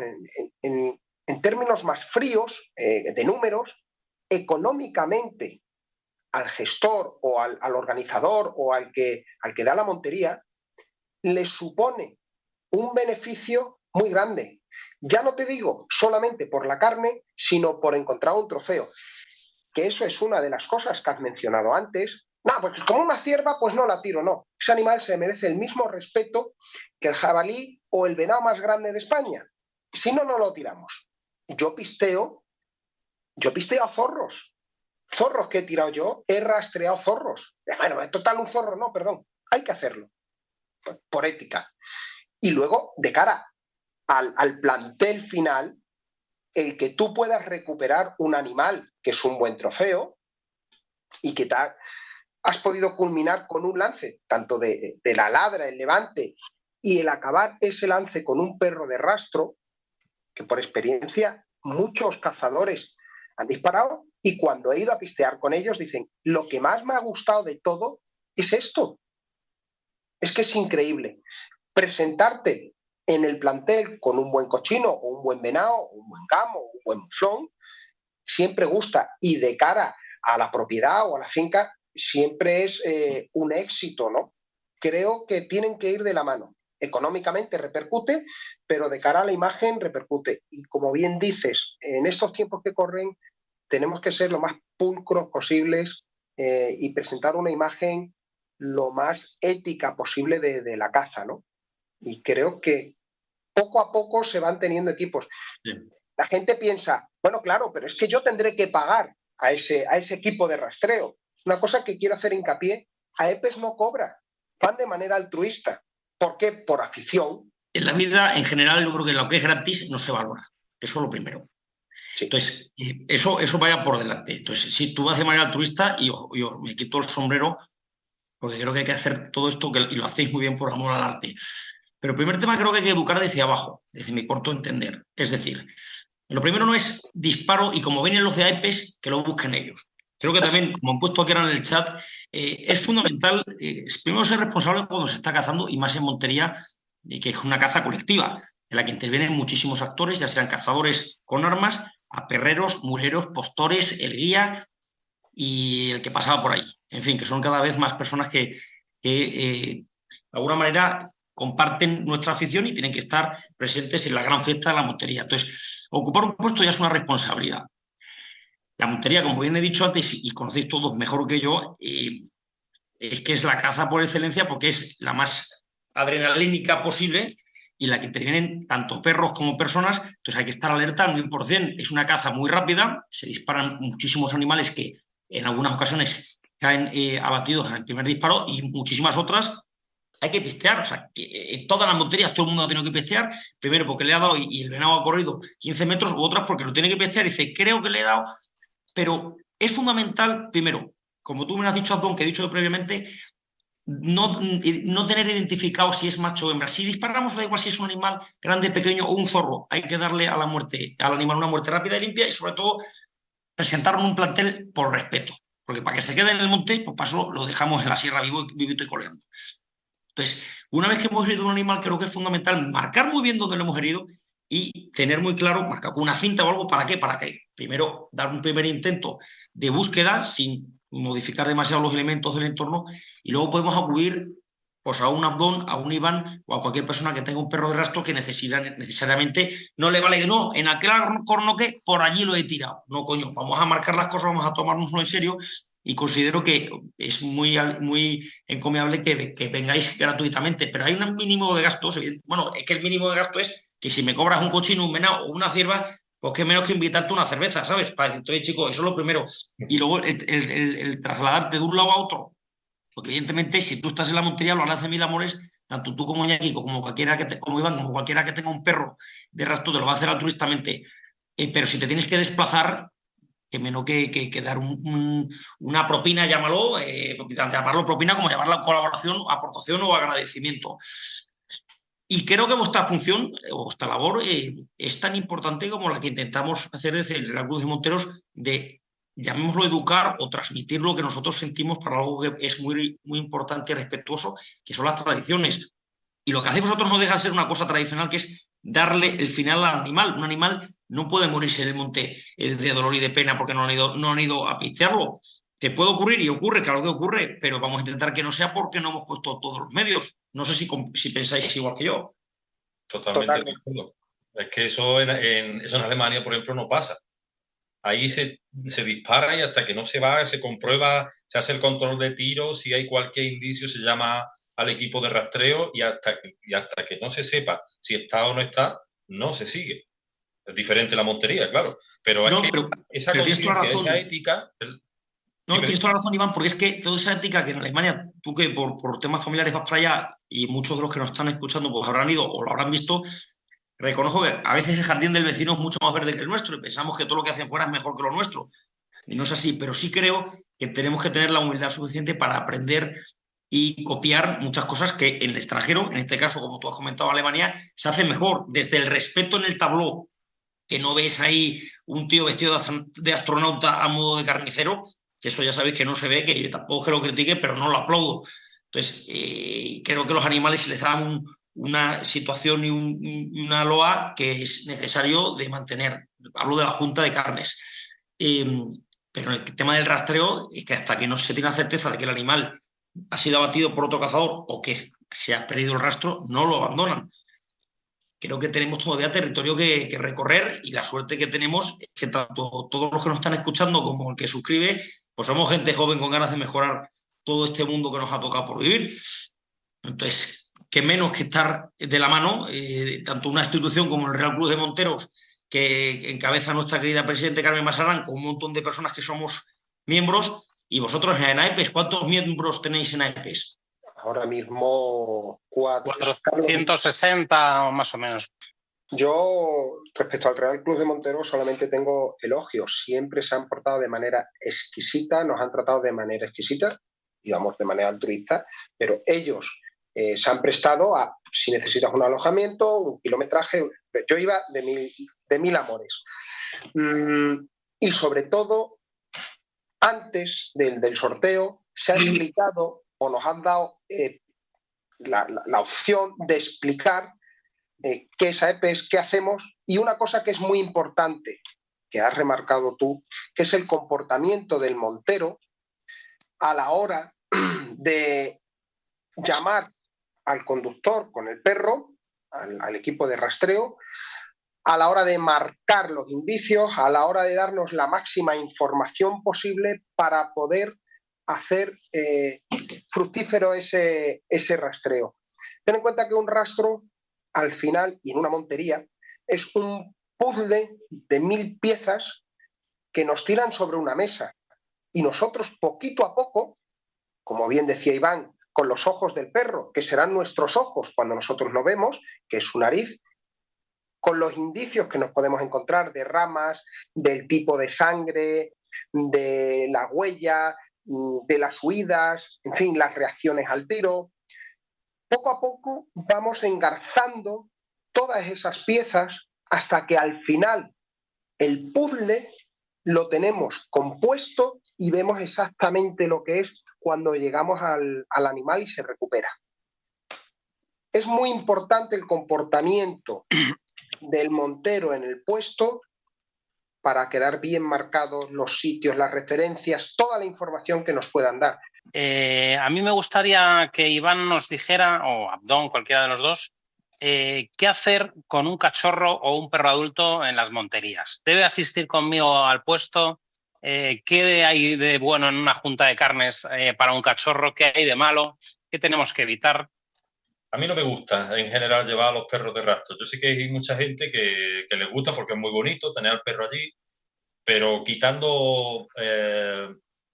I: en términos más fríos, de números, económicamente al gestor o al organizador o al que da la montería, le supone un beneficio muy grande. Ya no te digo solamente por la carne, sino por encontrar un trofeo. Que eso es una de las cosas que has mencionado antes. No, pues como una cierva, pues no la tiro, no. Ese animal se merece el mismo respeto que el jabalí o el venado más grande de España. Si no, no lo tiramos. Yo pisteo a zorros. Zorros que he tirado yo, he rastreado zorros. Bueno, en total un zorro no, perdón. Hay que hacerlo. Por ética. Y luego, de cara al plantel final, el que tú puedas recuperar un animal que es un buen trofeo y que has podido culminar con un lance, tanto de la ladra, el levante, y el acabar ese lance con un perro de rastro, que por experiencia muchos cazadores han disparado, y cuando he ido a pistear con ellos dicen, lo que más me ha gustado de todo es esto. Es que es increíble. Presentarte en el plantel con un buen cochino, o un buen venado, o un buen gamo, o un buen muflón, siempre gusta, y de cara a la propiedad o a la finca siempre es un éxito, ¿no? Creo que tienen que ir de la mano. Económicamente repercute, pero de cara a la imagen repercute. Y como bien dices, en estos tiempos que corren tenemos que ser lo más pulcros posibles y presentar una imagen lo más ética posible de la caza, ¿no? Y creo que poco a poco se van teniendo equipos. Sí. La gente piensa, bueno, claro, pero es que yo tendré que pagar a ese equipo de rastreo. Una cosa que quiero hacer hincapié, AEPES no cobra, van de manera altruista. ¿Por qué? Por afición.
H: En la vida, en general, yo creo que lo que es gratis no se valora. Eso es lo primero. Sí. Entonces, eso vaya por delante. Entonces, si tú vas de manera altruista, y yo me quito el sombrero, porque creo que hay que hacer todo esto, y lo hacéis muy bien por amor al arte. Pero el primer tema creo que hay que educar desde abajo, desde mi corto entender. Es decir, lo primero no es disparo, y como vienen los de AEPES, que lo busquen ellos. Creo que también, como han puesto aquí ahora en el chat, es fundamental, primero ser responsable cuando se está cazando, y más en montería, que es una caza colectiva, en la que intervienen muchísimos actores, ya sean cazadores con armas, aperreros, muleros, postores, el guía y el que pasaba por ahí. En fin, que son cada vez más personas que de alguna manera comparten nuestra afición y tienen que estar presentes en la gran fiesta de la montería. Entonces, ocupar un puesto ya es una responsabilidad. La montería, como bien he dicho antes, y conocéis todos mejor que yo, es que es la caza por excelencia, porque es la más adrenalínica posible y la que intervienen tanto perros como personas. Entonces hay que estar alerta al 1000%. Es una caza muy rápida, se disparan muchísimos animales que en algunas ocasiones caen abatidos en el primer disparo, y muchísimas otras hay que pistear. O sea, que en todas las monterías todo el mundo ha tenido que pistear, primero porque le ha dado y el venado ha corrido 15 metros, u otras porque lo tiene que pistear y dice, creo que le he dado. Pero es fundamental, primero, como tú me has dicho, Adón, que he dicho previamente, no tener identificado si es macho o hembra. Si disparamos, da igual si es un animal grande, pequeño o un zorro. Hay que darle al animal una muerte rápida y limpia y, sobre todo, presentarlo en un plantel por respeto. Porque para que se quede en el monte, pues paso lo dejamos en la sierra vivito y coleando. Entonces, una vez que hemos herido un animal, creo que es fundamental marcar muy bien dónde lo hemos herido y tener muy claro, marcar con una cinta o algo, ¿para qué? Para que primero dar un primer intento de búsqueda sin modificar demasiado los elementos del entorno, y luego podemos acudir pues a un Abdón, a un Iván o a cualquier persona que tenga un perro de rastro que necesariamente no le vale que no, en aquel cornoque por allí lo he tirado. No, coño, vamos a marcar las cosas, vamos a tomárnoslo en serio, y considero que es muy encomiable que vengáis gratuitamente, pero hay un mínimo de gastos. Bueno, es que el mínimo de gasto es que si me cobras un cochino, un venado o una cierva, pues qué menos que invitarte una cerveza, ¿sabes? Para decirte, oye, chico, eso es lo primero. Y luego el trasladarte de un lado a otro, porque evidentemente si tú estás en la montería lo harás de mil amores, tanto tú como Iñaki, como cualquiera como Iván, como cualquiera que tenga un perro de rastro, te lo va a hacer altruistamente. Pero si te tienes que desplazar, que menos que dar una propina, llámalo, llamarlo propina como llamarla colaboración, aportación o agradecimiento. Y creo que vuestra función, o vuestra labor, es tan importante como la que intentamos hacer desde el Real Club de Monteros, de, llamémoslo, educar o transmitir lo que nosotros sentimos para algo que es muy, muy importante y respetuoso, que son las tradiciones. Y lo que hacéis vosotros no deja de ser una cosa tradicional, que es darle el final al animal. Un animal no puede morirse en el monte de dolor y de pena porque no han ido a pistearlo. Que puede ocurrir, y ocurre, claro que ocurre, pero vamos a intentar que no sea porque no hemos puesto todos los medios. No sé si pensáis igual que yo.
L: Totalmente de acuerdo. Es que eso en Alemania, por ejemplo, no pasa. Ahí se dispara y hasta que no se va, se comprueba, se hace el control de tiro, si hay cualquier indicio se llama al equipo de rastreo y hasta que no se sepa si está o no está, no se sigue. Es diferente la montería, claro. Pero esa conciencia, esa ética...
H: No, tienes toda la razón, Iván, porque es que toda esa ética que en Alemania, tú que por temas familiares vas para allá, y muchos de los que nos están escuchando pues habrán ido o lo habrán visto, reconozco que a veces el jardín del vecino es mucho más verde que el nuestro y pensamos que todo lo que hacen fuera es mejor que lo nuestro. Y no es así, pero sí creo que tenemos que tener la humildad suficiente para aprender y copiar muchas cosas que en el extranjero, en este caso, como tú has comentado, Alemania, se hace mejor, desde el respeto en el tabló, que no ves ahí un tío vestido de astronauta a modo de carnicero, que eso ya sabéis que no se ve, que yo tampoco es que lo critique, pero no lo aplaudo. Entonces, creo que los animales se les da una situación y una loa que es necesario de mantener. Hablo de la Junta de Carnes. Pero en el tema del rastreo, es que hasta que no se tiene la certeza de que el animal ha sido abatido por otro cazador o que se ha perdido el rastro, no lo abandonan. Creo que tenemos todavía territorio que recorrer, y la suerte que tenemos es que tanto todos los que nos están escuchando como el que suscribe, pues somos gente joven con ganas de mejorar todo este mundo que nos ha tocado por vivir. Entonces, qué menos que estar de la mano, tanto una institución como el Real Club de Monteros, que encabeza nuestra querida presidenta Carmen Masarán, con un montón de personas que somos miembros, y vosotros en AEPES, ¿cuántos miembros tenéis en AEPES?
I: Ahora mismo
M: 460 más o menos.
I: Yo, respecto al Real Club de Monteros, solamente tengo elogios. Siempre se han portado de manera exquisita, nos han tratado de manera exquisita, digamos, de manera altruista, pero ellos se han prestado a, si necesitas un alojamiento, un kilometraje. Yo iba de mil amores. Y sobre todo, antes del sorteo, se ha explicado o nos han dado la opción de explicar qué es AEPES, qué hacemos, y una cosa que es muy importante, que has remarcado tú, que es el comportamiento del montero a la hora de llamar al conductor con el perro, al equipo de rastreo, a la hora de marcar los indicios, a la hora de darnos la máxima información posible para poder hacer fructífero ese rastreo. Ten en cuenta que un rastro, al final, y en una montería, es un puzzle de 1000 piezas que nos tiran sobre una mesa. Y nosotros, poquito a poco, como bien decía Iván, con los ojos del perro, que serán nuestros ojos cuando nosotros lo vemos, que es su nariz, con los indicios que nos podemos encontrar de ramas, del tipo de sangre, de la huella, de las huidas, en fin, las reacciones al tiro. Poco a poco vamos engarzando todas esas piezas hasta que al final el puzzle lo tenemos compuesto y vemos exactamente lo que es cuando llegamos al animal y se recupera. Es muy importante el comportamiento del montero en el puesto para quedar bien marcados los sitios, las referencias, toda la información que nos puedan dar.
M: A mí me gustaría que Iván nos dijera, o Abdón, cualquiera de los dos, qué hacer con un cachorro o un perro adulto en las monterías. ¿Debe asistir conmigo al puesto? ¿Qué hay de bueno en una junta de carnes para un cachorro? ¿Qué hay de malo? ¿Qué tenemos que evitar?
L: A mí no me gusta en general llevar a los perros de rastro. Yo sé que hay mucha gente que les gusta porque es muy bonito tener al perro allí, pero quitando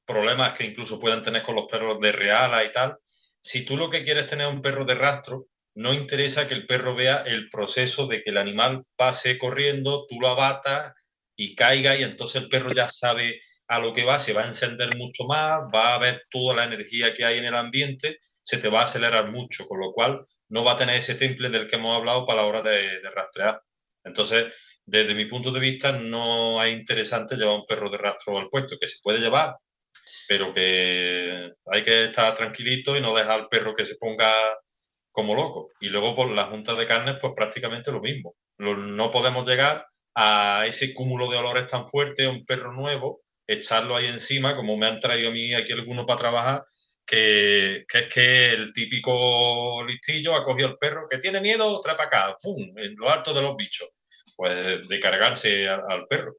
L: problemas que incluso puedan tener con los perros de reala y tal, si tú lo que quieres es tener un perro de rastro, no interesa que el perro vea el proceso de que el animal pase corriendo, tú lo abatas y caiga, y entonces el perro ya sabe a lo que va, se va a encender mucho más, va a ver toda la energía que hay en el ambiente, se te va a acelerar mucho, con lo cual no va a tener ese temple del que hemos hablado para la hora de rastrear. Entonces, desde mi punto de vista, no es interesante llevar un perro de rastro al puesto, que se puede llevar, pero que hay que estar tranquilito y no dejar al perro que se ponga como loco. Y luego por la junta de carnes, pues prácticamente lo mismo. No podemos llegar a ese cúmulo de olores tan fuerte a un perro nuevo, echarlo ahí encima, como me han traído a mí aquí algunos para trabajar, que es que el típico listillo ha cogido al perro que tiene miedo, trae para acá, ¡fum!, en lo alto de los bichos. Pues de cargarse al perro,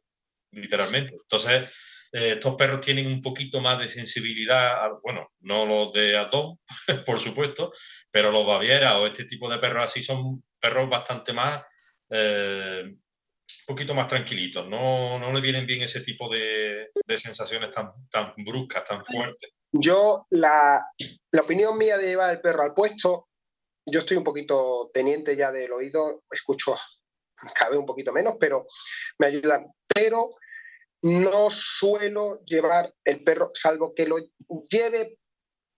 L: literalmente. Entonces, estos perros tienen un poquito más de sensibilidad, bueno, no los de Adón, por supuesto, pero los Baviera o este tipo de perros así son perros bastante más, un poquito más tranquilitos. No le vienen bien ese tipo de sensaciones tan bruscas, tan fuertes.
I: Yo, la opinión mía de llevar el perro al puesto, yo estoy un poquito teniente ya del oído, escucho cada vez un poquito menos, pero me ayudan. Pero no suelo llevar el perro, salvo que lo lleve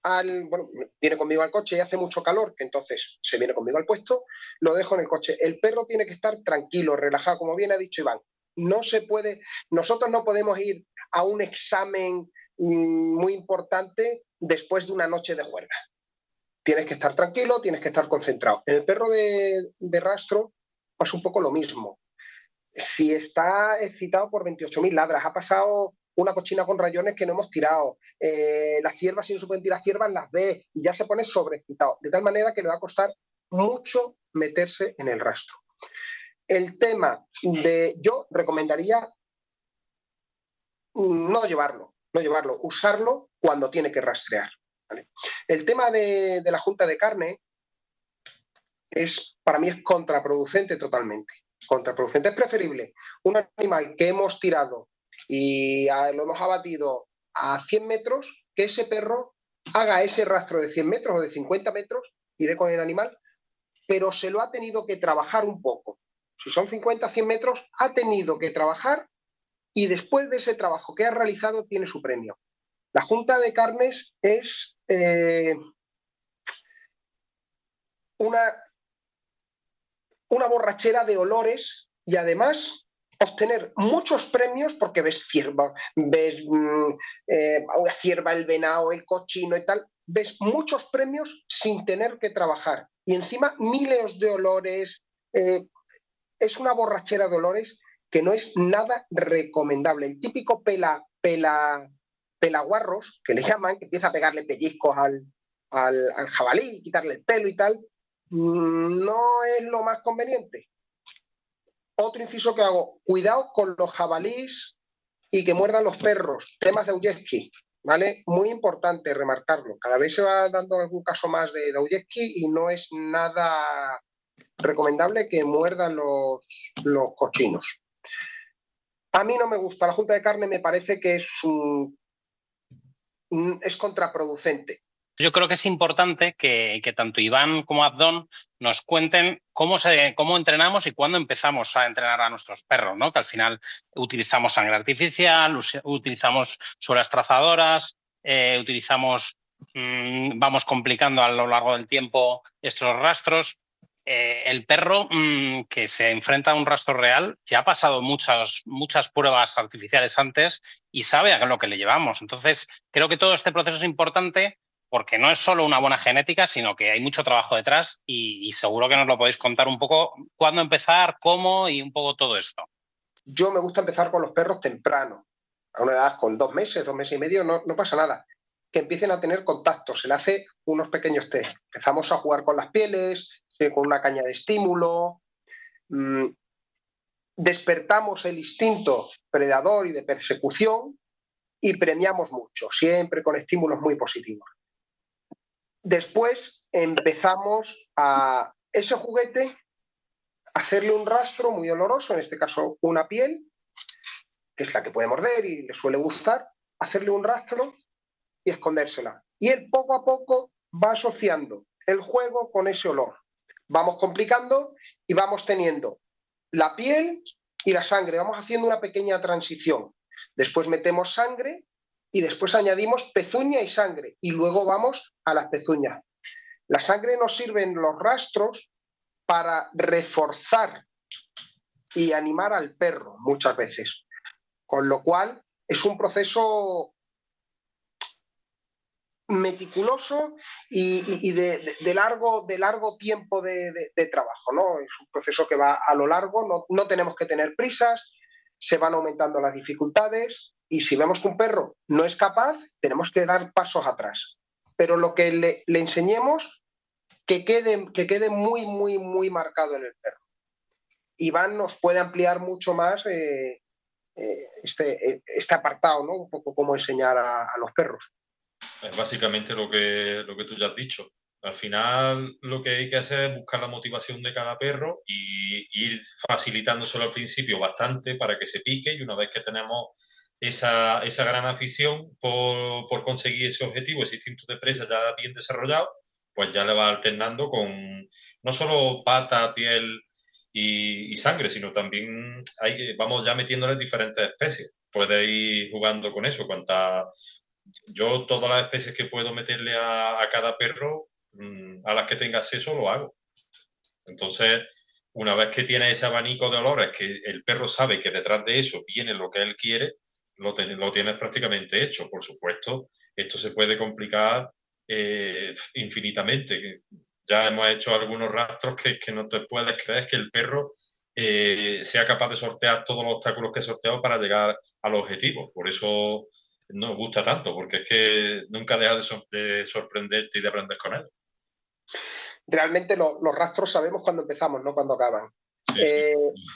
I: bueno, viene conmigo al coche y hace mucho calor, que entonces se viene conmigo al puesto, lo dejo en el coche. El perro tiene que estar tranquilo, relajado, como bien ha dicho Iván. No se puede, nosotros no podemos ir a un examen muy importante después de una noche de juerga. Tienes que estar tranquilo, tienes que estar concentrado. En el perro de rastro pasa un poco lo mismo. Si está excitado por 28.000 ladras, ha pasado una cochina con rayones que no hemos tirado, las ciervas, si no se pueden tirar ciervas, las ve y ya se pone sobreexcitado, de tal manera que le va a costar mucho meterse en el rastro. El tema yo recomendaría no llevarlo, usarlo cuando tiene que rastrear, ¿vale? El tema de la junta de carne para mí es contraproducente totalmente. Contraproducente. Es preferible un animal que hemos tirado y lo hemos abatido a 100 metros, que ese perro haga ese rastro de 100 metros o de 50 metros, iré con el animal, pero se lo ha tenido que trabajar un poco. Si son 50, 100 metros, ha tenido que trabajar y después de ese trabajo que ha realizado tiene su premio. La junta de carnes es una borrachera de olores y además obtener muchos premios porque ves cierva, ves la cierva, el venado, el cochino y tal, ves muchos premios sin tener que trabajar. Y encima miles de olores, es una borrachera de olores que no es nada recomendable. El típico pelaguarros, que le llaman, que empieza a pegarle pellizcos al jabalí, quitarle el pelo y tal, no es lo más conveniente. Otro inciso que hago, cuidado con los jabalíes y que muerdan los perros, temas de Aujetski, ¿vale? Muy importante remarcarlo. Cada vez se va dando algún caso más de Aujetski y no es nada recomendable que muerdan los cochinos. A mí no me gusta. La junta de carne me parece que es contraproducente.
M: Yo creo que es importante que tanto Iván como Abdón nos cuenten cómo entrenamos y cuándo empezamos a entrenar a nuestros perros, ¿no? Que al final utilizamos sangre artificial, utilizamos suelas trazadoras. utilizamos, vamos complicando a lo largo del tiempo estos rastros. El perro que se enfrenta a un rastro real ya ha pasado muchas pruebas artificiales antes y sabe a lo que le llevamos. Entonces, creo que todo este proceso es importante porque no es solo una buena genética, sino que hay mucho trabajo detrás y seguro que nos lo podéis contar un poco cuándo empezar, cómo y un poco todo esto.
I: Yo me gusta empezar con los perros temprano, a una edad con 2 meses, 2 meses y medio, no pasa nada. Que empiecen a tener contacto, se le hace unos pequeños test. Empezamos a jugar con las pieles, con una caña de estímulo, despertamos el instinto predador y de persecución y premiamos mucho, siempre con estímulos muy positivos. Después empezamos a ese juguete hacerle un rastro muy oloroso, en este caso una piel, que es la que puede morder y le suele gustar, hacerle un rastro y escondérsela. Y él poco a poco va asociando el juego con ese olor. Vamos complicando y vamos teniendo la piel y la sangre. Vamos haciendo una pequeña transición. Después metemos sangre y después añadimos pezuña y sangre. Y luego vamos a las pezuñas. La sangre nos sirve en los rastros para reforzar y animar al perro muchas veces. Con lo cual es un proceso meticuloso y de largo tiempo de trabajo, ¿no? Es un proceso que va a lo largo, no tenemos que tener prisas, se van aumentando las dificultades y si vemos que un perro no es capaz, tenemos que dar pasos atrás. Pero lo que le enseñemos que quede muy marcado en el perro. Iván nos puede ampliar mucho más este apartado, ¿no? Un poco cómo enseñar a los perros.
L: Es básicamente lo que tú ya has dicho. Al final lo que hay que hacer es buscar la motivación de cada perro y ir facilitándoselo al principio bastante para que se pique y una vez que tenemos esa gran afición por conseguir ese objetivo, ese instinto de presa ya bien desarrollado, pues ya le va alternando con no solo pata, piel y sangre, sino también vamos ya metiéndole diferentes especies. Puedes ir jugando con eso. Yo todas las especies que puedo meterle a cada perro, a las que tenga acceso, lo hago. Entonces, una vez que tiene ese abanico de olores, que el perro sabe que detrás de eso viene lo que él quiere, lo tienes prácticamente hecho. Por supuesto, esto se puede complicar infinitamente. Ya hemos hecho algunos rastros que no te puedes creer que el perro sea capaz de sortear todos los obstáculos que he sorteado para llegar al objetivo. Por eso nos gusta tanto, porque es que nunca deja de sorprenderte y de aprender con él.
I: Realmente los rastros sabemos cuando empezamos, no cuando acaban. Sí.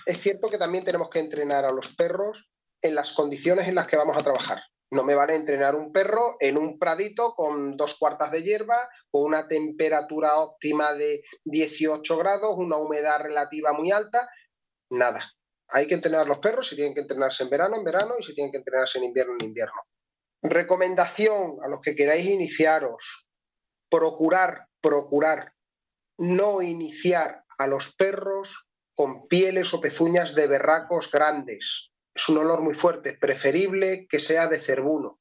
I: Es cierto que también tenemos que entrenar a los perros en las condiciones en las que vamos a trabajar. No me vale entrenar un perro en un pradito con 2 cuartas de hierba, con una temperatura óptima de 18 grados, una humedad relativa muy alta. Nada. Hay que entrenar a los perros, si tienen que entrenarse en verano y si tienen que entrenarse en invierno. Recomendación a los que queráis iniciaros: procurar no iniciar a los perros con pieles o pezuñas de berracos grandes. Es un olor muy fuerte, preferible que sea de cervuno.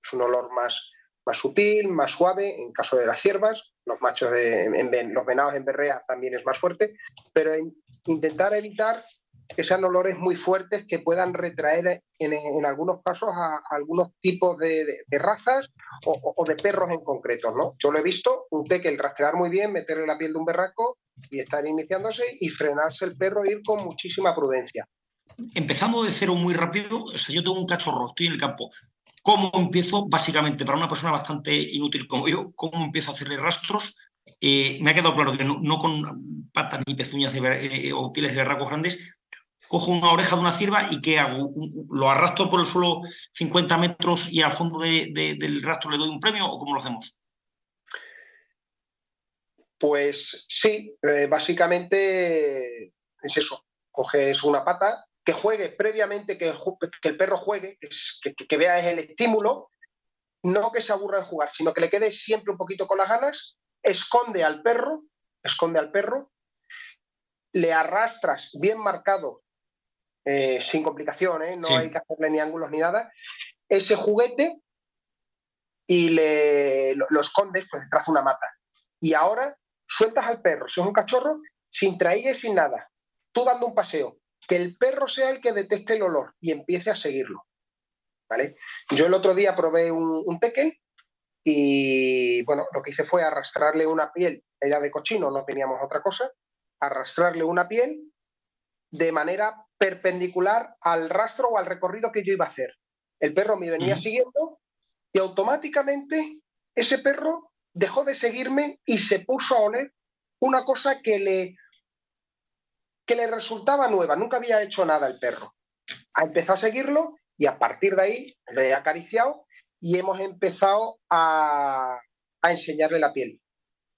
I: Es un olor más sutil, más suave, en caso de las ciervas. Los machos los venados en berrea también es más fuerte, pero intentar evitar que sean olores muy fuertes que puedan retraer en algunos casos a algunos tipos de razas o de perros en concreto, ¿no? Yo lo he visto, un tekel rastrear muy bien, meterle la piel de un berraco y estar iniciándose y frenarse el perro e ir con muchísima prudencia.
H: Empezando de cero muy rápido, o sea, yo tengo un cachorro, estoy en el campo. ¿Cómo empiezo? Básicamente, para una persona bastante inútil como yo, ¿cómo empiezo a hacerle rastros? Me ha quedado claro que no con patas ni pezuñas o pieles de berracos grandes. Cojo una oreja de una cierva y ¿qué hago? ¿Lo arrastro por el suelo 50 metros y al fondo del rastro le doy un premio o cómo lo hacemos?
I: Pues sí, básicamente es eso. Coges una pata, que juegue previamente, que el perro juegue, que vea el estímulo, no que se aburra de jugar, sino que le quede siempre un poquito con las ganas, esconde al perro, le arrastras bien marcado, sin complicación, no sí. Hay que hacerle ni ángulos ni nada, ese juguete y lo escondes pues detrás de una mata. Y ahora sueltas al perro, si es un cachorro, sin traída y sin nada, tú dando un paseo, que el perro sea el que detecte el olor y empiece a seguirlo, ¿vale? Yo el otro día probé un tekel y, bueno, lo que hice fue arrastrarle una piel, era de cochino, no teníamos otra cosa, arrastrarle una piel de manera perpendicular al rastro o al recorrido que yo iba a hacer. El perro me venía siguiendo y automáticamente ese perro dejó de seguirme y se puso a oler una cosa que le resultaba nueva. Nunca había hecho nada el perro. Empezó a seguirlo y a partir de ahí le he acariciado y hemos empezado a enseñarle la piel.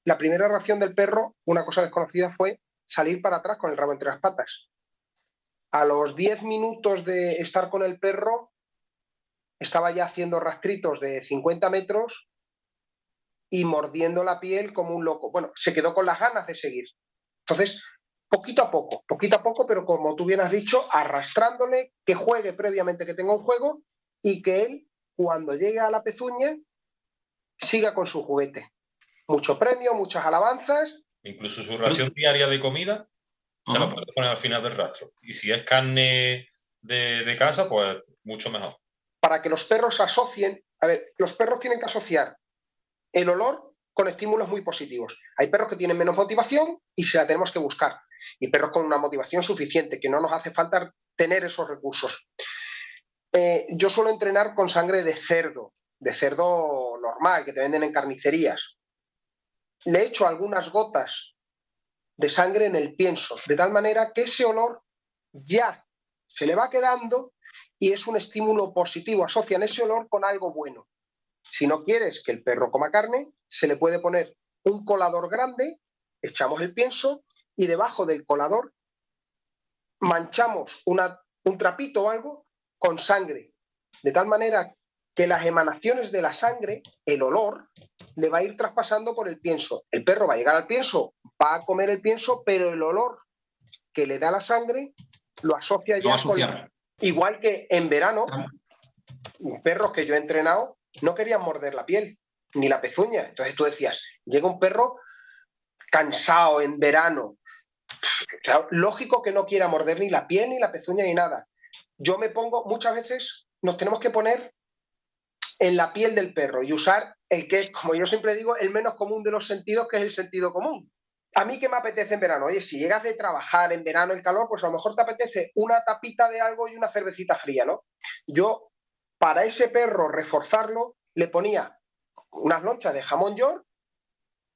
I: La primera reacción del perro, una cosa desconocida, fue salir para atrás con el rabo entre las patas. A los 10 minutos de estar con el perro, estaba ya haciendo rastritos de 50 metros y mordiendo la piel como un loco. Bueno, se quedó con las ganas de seguir. Entonces, poquito a poco, pero como tú bien has dicho, arrastrándole, que juegue previamente, que tenga un juego y que él, cuando llegue a la pezuña, siga con su juguete. Mucho premio, muchas alabanzas.
L: Incluso su ración diaria de comida se la puede poner al final del rastro. Y si es carne de casa, pues mucho mejor.
I: Para que los perros asocien, a ver, los perros tienen que asociar el olor con estímulos muy positivos. Hay perros que tienen menos motivación y se la tenemos que buscar. Y perros con una motivación suficiente, que no nos hace falta tener esos recursos. Yo suelo entrenar con sangre de cerdo normal, que te venden en carnicerías. Le echo algunas gotas de sangre en el pienso, de tal manera que ese olor ya se le va quedando y es un estímulo positivo. Asocian ese olor con algo bueno. Si no quieres que el perro coma carne, se le puede poner un colador grande, echamos el pienso y debajo del colador manchamos un trapito o algo con sangre, de tal manera que las emanaciones de la sangre, el olor, le va a ir traspasando por el pienso. El perro va a llegar al pienso, va a comer el pienso, pero el olor que le da la sangre lo asocia ya con... Igual que en verano, perros que yo he entrenado no querían morder la piel, ni la pezuña. Entonces tú decías, llega un perro cansado en verano. Claro, lógico que no quiera morder ni la piel, ni la pezuña, ni nada. Yo me pongo, muchas veces nos tenemos que poner en la piel del perro y usar el que, como yo siempre digo, el menos común de los sentidos, que es el sentido común. A mí, ¿qué me apetece en verano? Oye, si llegas de trabajar en verano, el calor, pues a lo mejor te apetece una tapita de algo y una cervecita fría, ¿no? Yo, para ese perro reforzarlo, le ponía unas lonchas de jamón york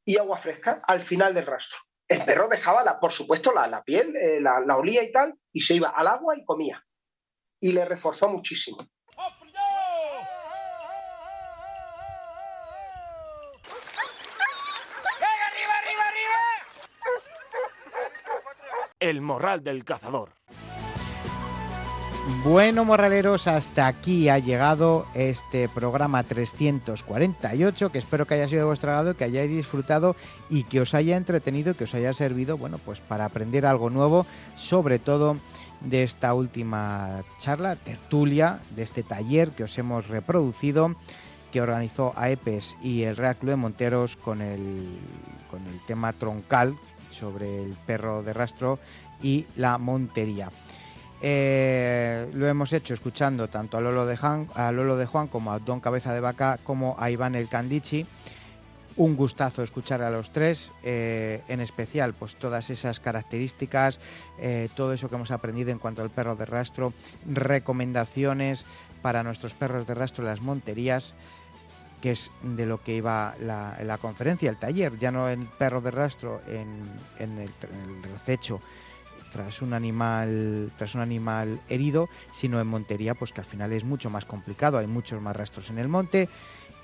I: y agua fresca al final del rastro. El perro dejaba, por supuesto, la piel, la olía y tal, y se iba al agua y comía. Y le reforzó muchísimo.
B: El morral del cazador.
A: Bueno, morraleros, hasta aquí ha llegado este programa 348, que espero que haya sido de vuestro agrado, que hayáis disfrutado y que os haya entretenido, que os haya servido, bueno, pues para aprender algo nuevo, sobre todo de esta última charla, tertulia, de este taller que os hemos reproducido, que organizó AEPES y el Real Club de Monteros con el tema troncal sobre el perro de rastro y la montería. Lo hemos hecho escuchando tanto a Lolo de Juan como a Don Cabeza de Vaca como a Iván el Candichi. Un gustazo escuchar a los tres, en especial pues todas esas características, todo eso que hemos aprendido en cuanto al perro de rastro, recomendaciones para nuestros perros de rastro en las monterías, que es de lo que iba la conferencia, el taller, ya no el perro de rastro en el rececho tras un animal herido, sino en montería, pues que al final es mucho más complicado, hay muchos más rastros en el monte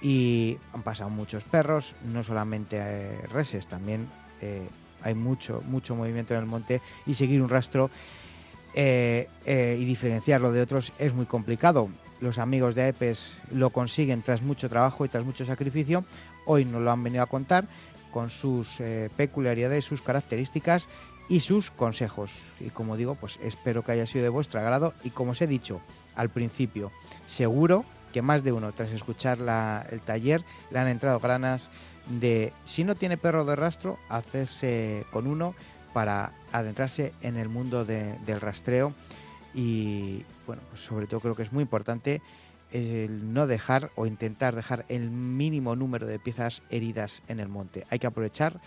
A: y han pasado muchos perros, no solamente reses, también hay mucho movimiento en el monte y seguir un rastro y diferenciarlo de otros es muy complicado. Los amigos de AEPES lo consiguen tras mucho trabajo y tras mucho sacrificio. Hoy nos lo han venido a contar con sus peculiaridades, sus características y sus consejos. Y como digo, pues espero que haya sido de vuestro agrado y como os he dicho al principio, seguro que más de uno, tras escuchar el taller, le han entrado ganas de, si no tiene perro de rastro, hacerse con uno para adentrarse en el mundo del rastreo. Y bueno, pues sobre todo creo que es muy importante el no dejar o intentar dejar el mínimo número de piezas heridas en el monte. Hay que aprovechar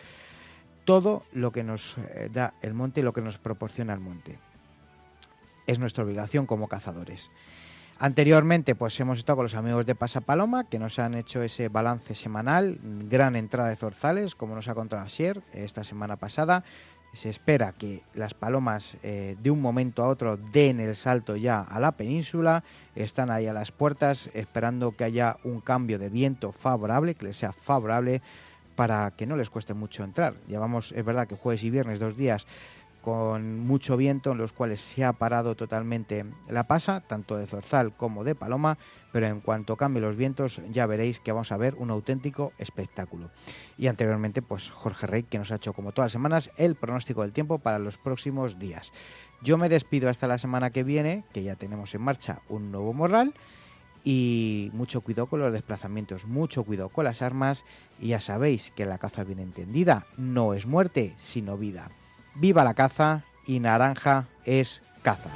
A: todo lo que nos da el monte y lo que nos proporciona el monte. Es nuestra obligación como cazadores. Anteriormente pues hemos estado con los amigos de Pasapaloma, que nos han hecho ese balance semanal, gran entrada de zorzales, como nos ha contado Asier esta semana pasada. Se espera que las palomas de un momento a otro den el salto ya a la península, están ahí a las puertas esperando que haya un cambio de viento favorable, que les sea favorable para que no les cueste mucho entrar. Llevamos, es verdad que jueves y viernes, 2 días con mucho viento en los cuales se ha parado totalmente la pasa, tanto de zorzal como de paloma, pero en cuanto cambie los vientos ya veréis que vamos a ver un auténtico espectáculo. Y anteriormente pues Jorge Rey, que nos ha hecho como todas las semanas el pronóstico del tiempo para los próximos días. Yo me despido hasta la semana que viene, que ya tenemos en marcha un nuevo morral, y mucho cuidado con los desplazamientos, mucho cuidado con las armas, y ya sabéis que la caza bien entendida no es muerte, sino vida. Viva la caza y naranja es caza.